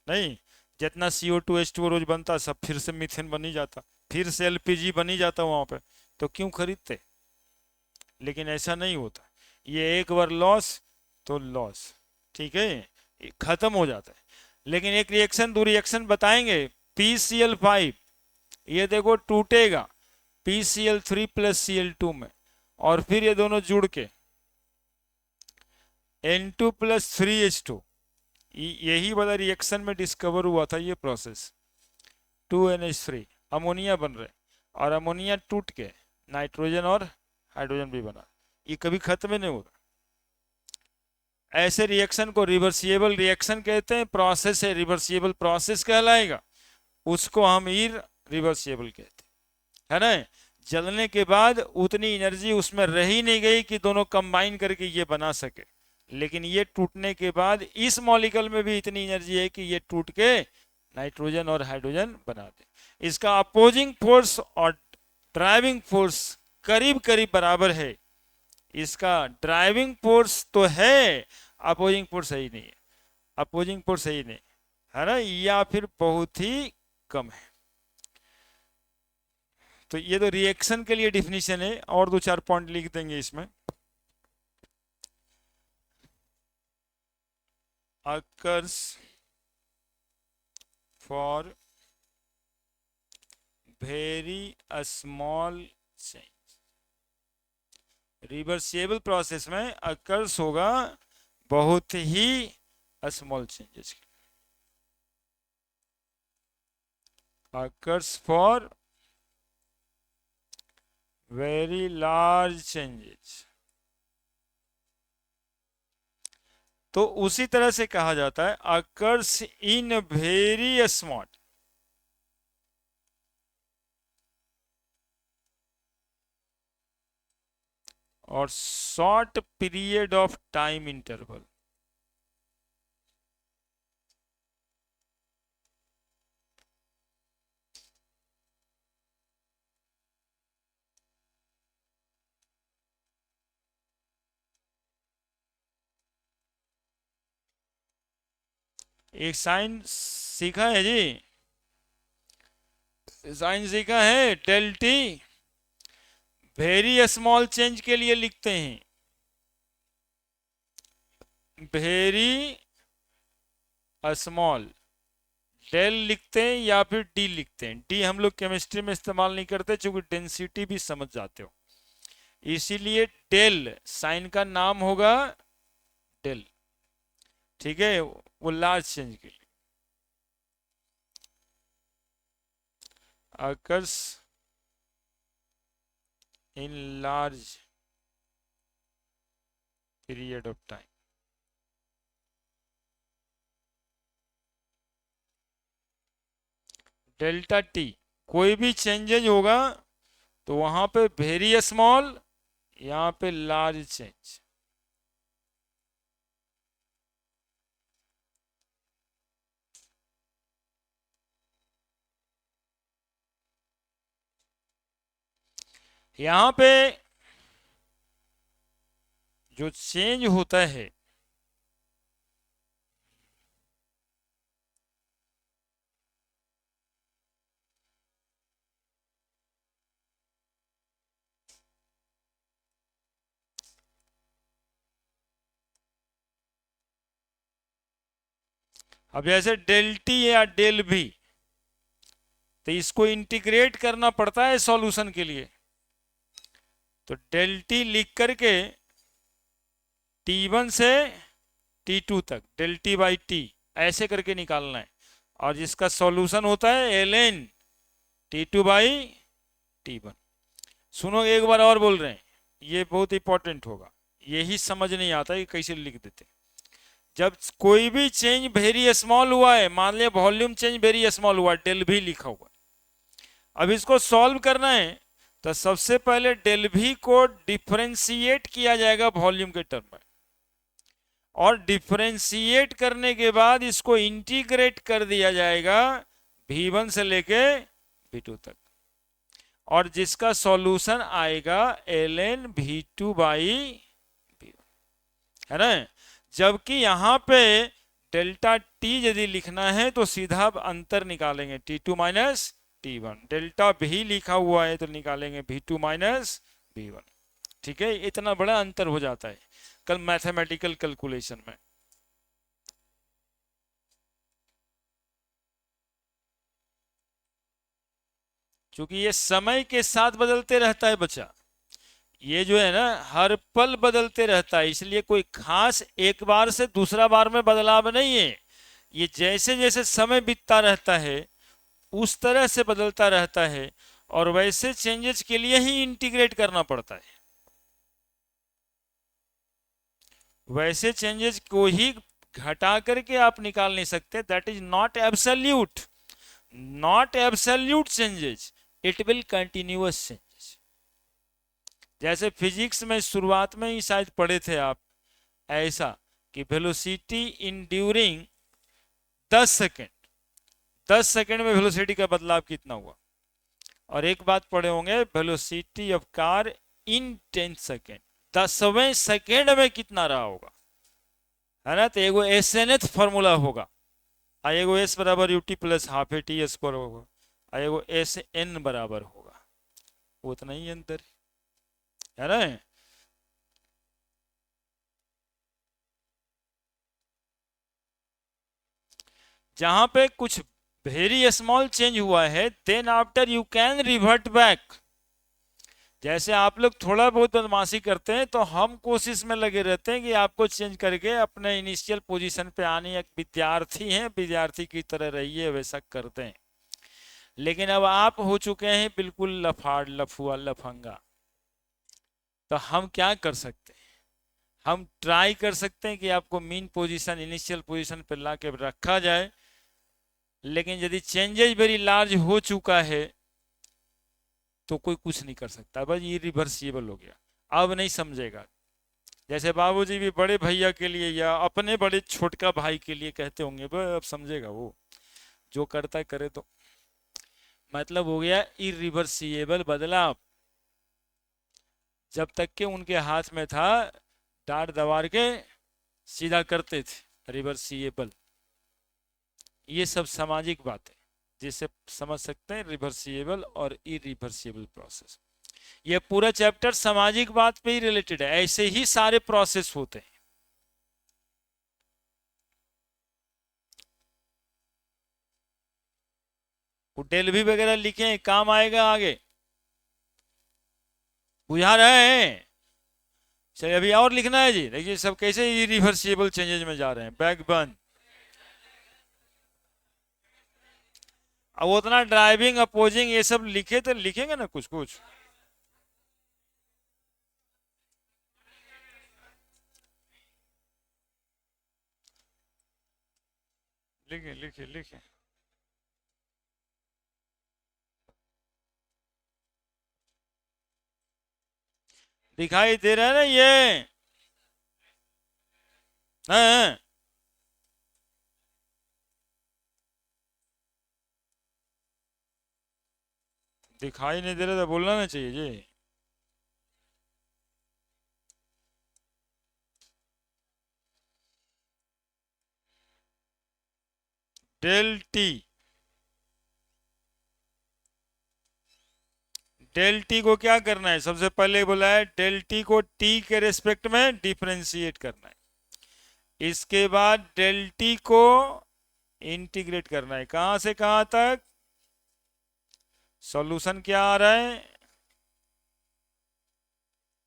नहीं, जितना CO2 H2O रोज बनता सब फिर से मीथेन बनी जाता, फिर से LPG बनी जाता वहां पे, तो क्यों खरीदते? लेकिन ऐसा नहीं होता, ये एक बार लॉस तो लॉस, ठीक है, ये खत्म हो जाता है। लेकिन एक रिएक्शन दो रिएक्शन बताएंगे, PCl5, ये देखो टूटेगा PCl3 प्लस Cl2 में, और फिर ये दोनों जुड़ के N2 प्लस 3H2, यही वाला रिएक्शन में डिस्कवर हुआ था ये प्रोसेस। 2NH3 अमोनिया बन रहे, और अमोनिया टूट के नाइट्रोजन और हाइड्रोजन भी बना, ये कभी खत्म ही नहीं होगा। ऐसे रिएक्शन को रिवर्सिएबल रिएक्शन कहते हैं, प्रोसेस है रिवर्सिएबल प्रोसेस कहलाएगा, उसको हम रिवर्सिएबल कहते हैं, है ना। जलने के बाद उतनी एनर्जी उसमें रह ही नहीं गई कि दोनों कंबाइन करके ये बना सके, लेकिन ये टूटने के बाद इस मॉलिक्यूल में भी इतनी एनर्जी है कि ये टूट के नाइट्रोजन और हाइड्रोजन बना दे। इसका अपोजिंग फोर्स और ड्राइविंग फोर्स करीब करीब बराबर है, इसका ड्राइविंग फोर्स तो है, अपोजिंग फोर्स सही नहीं है, अपोजिंग फोर्स सही नहीं है ना, या फिर बहुत ही कम है। तो ये तो रिएक्शन के लिए डिफिनीशन है, और दो चार पॉइंट लिख देंगे इसमें। occurs for very small change, reversible process में अकर्स होगा बहुत ही small changes, occurs for very large changes। तो उसी तरह से कहा जाता है occurs in very small, और short period of time interval. एक साइन सीखा है जी, साइन सीखा है, del T very small change के लिए लिखते हैं, वेरी स्मॉल, डेल लिखते हैं या फिर डी लिखते हैं। डी हम लोग केमिस्ट्री में इस्तेमाल नहीं करते क्योंकि डेंसिटी भी समझ जाते हो, इसीलिए डेल साइन का नाम होगा डेल, ठीक है, वो लार्ज चेंज के लिए। occurs in large period of time, delta T, कोई भी चेंजेज होगा तो वहां पे वेरी स्मॉल, यहां पे लार्ज चेंज। यहां पे जो चेंज होता है अब जैसे डेल टी या डेल भी, तो इसको इंटीग्रेट करना पड़ता है सॉल्यूशन के लिए। तो डेल टी लिख करके T1 से T2 तक डेल टी बाई टी ऐसे करके निकालना है, और जिसका सॉल्यूशन होता है ln T2 बाई T1। सुनो एक बार और बोल रहे हैं, ये बहुत इंपॉर्टेंट होगा, यही समझ नहीं आता कि कैसे लिख देते। जब कोई भी चेंज वेरी स्मॉल हुआ है, मान लिया वॉल्यूम चेंज वेरी स्मॉल हुआ, डेल भी लिखा हुआ है, अब इसको सॉल्व करना है, तो सबसे पहले डेल भी को डिफरेंशिएट किया जाएगा वॉल्यूम के टर्म में, और डिफरेंशिएट करने के बाद इसको इंटीग्रेट कर दिया जाएगा V1 से लेके V2 तक, और जिसका सॉल्यूशन आएगा ln V2 बाई V1, है ना। जबकि यहां पे डेल्टा टी यदि लिखना है तो सीधा अंतर निकालेंगे T2 माइनस T1, डेल्टा भी लिखा हुआ है तो निकालेंगे V2 माइनस V1। ठीक है, इतना बड़ा अंतर हो जाता है कल मैथमेटिकल कैलकुलेशन में। क्योंकि ये समय के साथ बदलते रहता है बच्चा, ये जो है ना हर पल बदलते रहता है, इसलिए कोई खास एक बार से दूसरा बार में बदलाव नहीं है, ये जैसे जैसे समय बीतता रहता है उस तरह से बदलता रहता है, और वैसे चेंजेस के लिए ही इंटीग्रेट करना पड़ता है, वैसे चेंजेस को ही घटा करके आप निकाल नहीं सकते। That is not absolute, not absolute changes, it will continuous changes. जैसे फिजिक्स में शुरुआत में ही शायद पढ़े थे आप ऐसा कि velocity in during 10 second, 10 second में वेलोसिटी का बदलाव कितना हुआ, और एक बात पढ़े होंगे velocity of car in 10 second, 10वें सेकेंड में कितना रहा होगा, है ना। तो एगो SNH फॉर्मूला होगा, एगो S बराबर UT plus half A T square होगा, एगो SN बराबर होगा, उतना ही अंतर है ना। जहां पे कुछ वेरी स्मॉल चेंज हुआ है, then after you can revert back. जैसे आप लोग थोड़ा बहुत बदमाशी करते हैं तो हम कोशिश में लगे रहते हैं कि आपको चेंज करके अपने इनिशियल पोजीशन पे आने, एक विद्यार्थी हैं, विद्यार्थी की तरह रहिए, वैसा करते हैं। लेकिन अब आप हो चुके हैं बिल्कुल लफाड़, लफुआ, लफंगा, तो हम क्या कर सकते हैं, हम ट्राई कर सकते हैं कि आपको मीन पोजीशन, इनिशियल पोजीशन पे ला के रखा जाए। लेकिन यदि चेंजेस वेरी लार्ज हो चुका है तो कोई कुछ नहीं कर सकता, बस ये रिवर्सिबल हो गया, अब नहीं समझेगा। जैसे बाबूजी भी बड़े भैया के लिए या अपने बड़े छोटका भाई के लिए कहते होंगे, अब समझेगा वो, जो करता है करे, तो मतलब हो गया इरिवर्सिबल बदलाव। जब तक के उनके हाथ में था डांट दबार के सीधा करते थे, रिवर्सिबल। ये सब सामाजिक बात है जिसे समझ सकते हैं, रिवर्सिबल और इरिवर्सिबल प्रोसेस। ये पूरा चैप्टर सामाजिक बात पे ही रिलेटेड है, ऐसे ही सारे प्रोसेस होते हैं। डेल भी वगैरह लिखे, काम आएगा आगे, बुझा रहे हैं। चलिए अभी और लिखना है जी, देखिए सब कैसे इरिवर्सिबल चेंजेस में जा रहे हैं। बैक बर्न, अब उतना ड्राइविंग, अपोजिंग ये सब लिखे तो लिखेंगे ना कुछ कुछ। लिखे लिखे लिखे, दिखाई दे रहा है ना ये, है? दिखाई नहीं दे रहा तो बोलना ना चाहिए जी। डेल टी, डेल टी को क्या करना है, सबसे पहले बोला है डेल टी को टी के रेस्पेक्ट में डिफरेंशिएट करना है। इसके बाद डेल टी को इंटीग्रेट करना है। कहां से कहां तक? सॉल्यूशन क्या आ रहा है?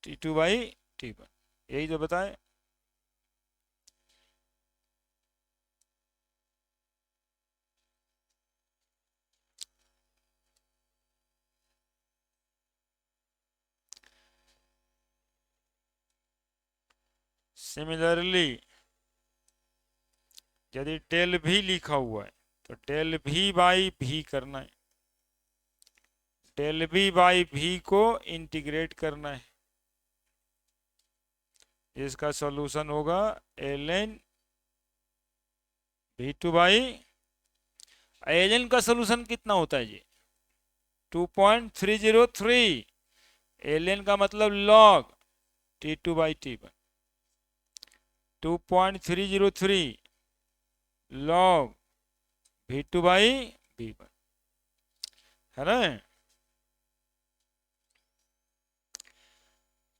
T2/T1, यही तो बताए। सिमिलरली यदि डेल भी लिखा हुआ है तो डेल भी बाई भी करना है। डेल भी बाई भी को इंटीग्रेट करना है। इसका सॉल्यूशन होगा ln V2/। ln का सॉल्यूशन कितना होता है जी? 2.303। ln का मतलब log T2/T1, 2.303 log V2/V1, है ना?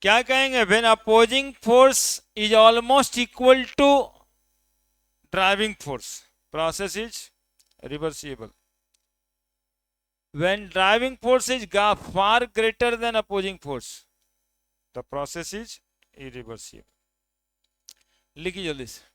क्या कहेंगे? When opposing force is almost equal to driving force, process is reversible. When driving force is far greater than opposing force, the process is irreversible. लिखिए जल्दी से।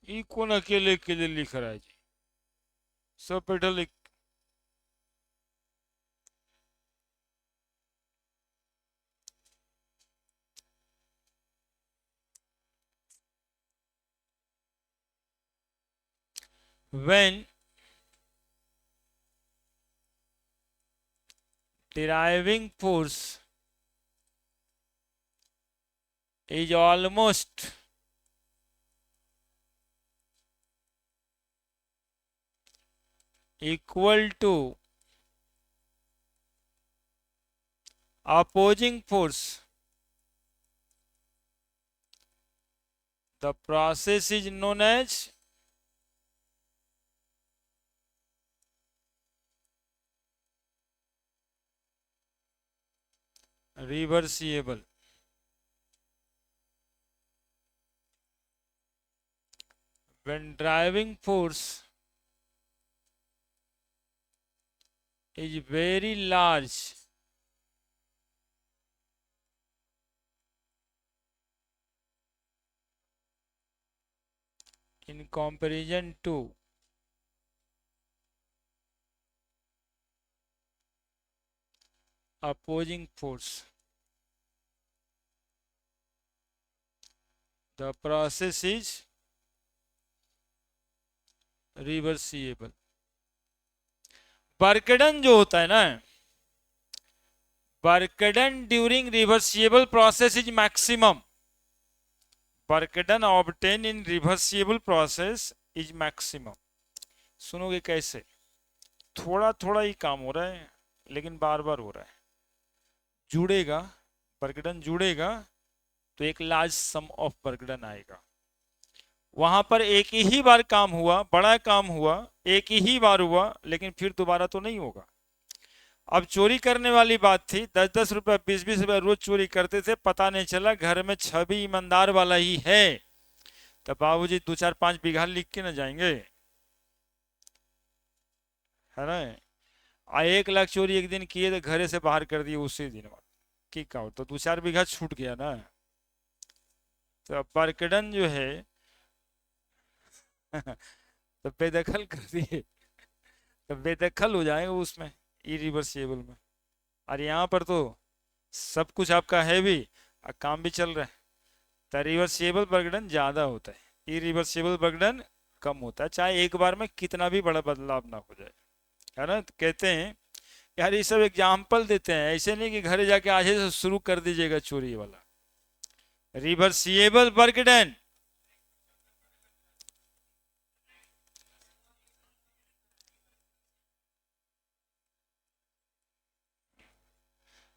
ई कौन अकेले अकेले लिख रहा है जी? सब बेटा लिख। when deriving force is almost equal to opposing force, the process is known as reversible. When driving force is very large, in comparison to opposing force, the process is reversible. Work done जो होता है ना, work done during reversible process is maximum. Work done obtain in reversible process is maximum. सुनोगे कैसे? थोड़ा थोड़ा ही काम हो रहा है लेकिन बार बार हो रहा है। जुड़ेगा, वर्कडन जुड़ेगा तो एक लार्ज सम ऑफ वर्कडन आएगा। वहां पर एक ही बार काम हुआ, बड़ा काम हुआ, एक ही बार हुआ, लेकिन फिर दोबारा तो नहीं होगा। अब चोरी करने वाली बात थी, 10-10 रुपए 20-20 रुपए रोज चोरी करते थे, पता नहीं चला घर में छवि ईमानदार वाला ही है, तो बाबूजी 2-4-5 बीघा लिख के ना जाएंगे, है ना? 1 लाख चोरी एक दिन किए तो घरे से बाहर कर दिए उसी दिन बाद की कहो तो 2-4 बीघा छूट गया ना। तो परकड़न जो है तो बेदखल कर दिए, तो बेदखल हो जाएंगे उसमें, इरिवर्सिबल में। और यहाँ पर तो सब कुछ आपका है भी और काम भी चल रहा है, तो रिवर्सिबल वर्क डन ज्यादा होता है, इरिवर्सिबल वर्क डन कम होता है, चाहे एक बार में कितना भी बड़ा बदलाव ना हो जाए, है ना। तो कहते हैं यार ये सब एग्जाम्पल देते हैं, ऐसे नहीं कि घर जाके आज से शुरू कर दीजिएगा चोरी वाला। Reversible work done,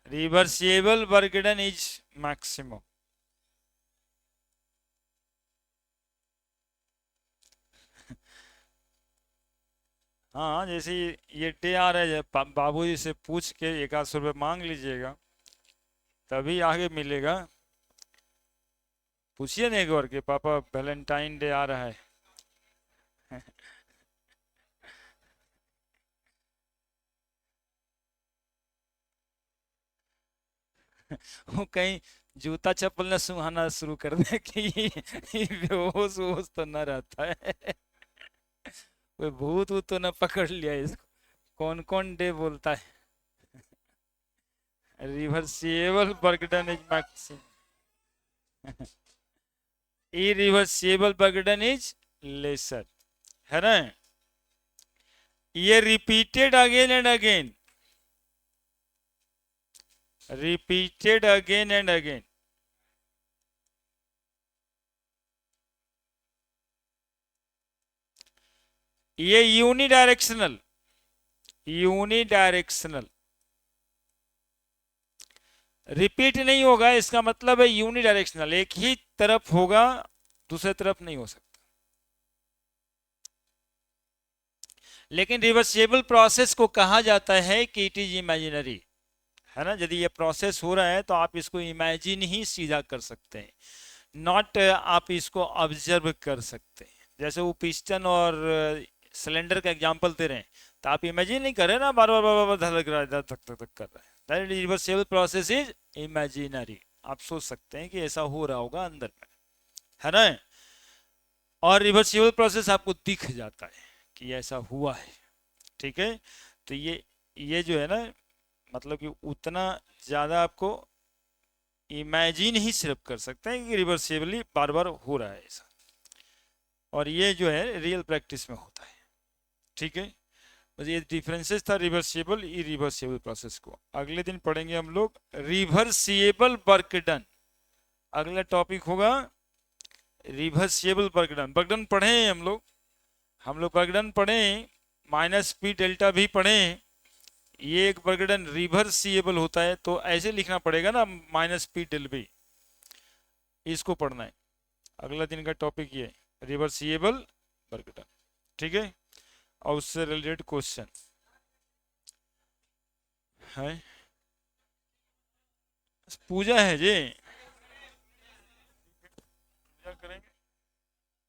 reversible work done is maximum. हाँ जैसे ये डे आ रहा है, बाबूजी से पूछ के 100 रुपये मांग लीजिएगा, तभी आगे मिलेगा। पूछिए ना एक बार कि पापा वैलेंटाइन डे आ रहा है। वो कहीं जूता चप्पल न सुहाना शुरू कर दे कि ये बेहोश वोश तो न रहता है, कोई भूत वूत तो न पकड़ लिया इसको। कौन कौन डे बोलता है। Reversible work done is maximum, irreversible work done is lesser, है ना। ये repeated again and again, repeated again and again. ये यूनिडायरेक्शनल, यूनिडायरेक्शनल रिपीट नहीं होगा, इसका मतलब है यूनिडायरेक्शनल, एक ही तरफ होगा, दूसरे तरफ नहीं हो सकता। लेकिन रिवर्सिबल प्रोसेस को कहा जाता है कि इट इज इमेजिनरी, है ना। यदि ये प्रोसेस हो रहा है तो आप इसको इमेजिन ही सीधा कर सकते हैं, नॉट आप इसको ऑब्जर्व कर सकते हैं। जैसे वो पिस्टन और सिलेंडर का एग्जांपल दे रहे हैं, तो आप इमेजिन नहीं कर रहे ना, बार बार बार बार धड़क रहा है, धक धक धक कर रहा है। That reversible process is imaginary, आप सोच सकते हैं कि ऐसा हो रहा होगा अंदर में, है ना। और रिवर्सिबल प्रोसेस आपको दिख जाता है कि ऐसा हुआ है, ठीक है। तो ये जो है ना, मतलब कि उतना ज्यादा आपको इमेजिन ही सिर्फ कर सकते हैं कि रिवर्सिबली बार बार हो रहा है ऐसा, और ये जो है रियल प्रैक्टिस में होता है, ठीक है। बस ये डिफरेंसेस था रिवर्सिबल इरिवर्सिबल प्रोसेस को। अगले दिन पढ़ेंगे हम लोग रिवर्सिबल वर्क डन, अगला टॉपिक होगा reversible work done. Work done पढ़े हैं हम लोग वर्क डन पढ़े, माइनस पी डेल्टा भी पढ़े। ये एक वर्क डन रिवर्सिबल होता है, तो ऐसे लिखना पड़ेगा ना, माइनस पी डेल बी, इसको पढ़ना है। अगला दिन का टॉपिक ये रिवर्सिबल वर्क डन, ठीक है। और उससे रिलेटेड क्वेश्चन है, पूजा है जी।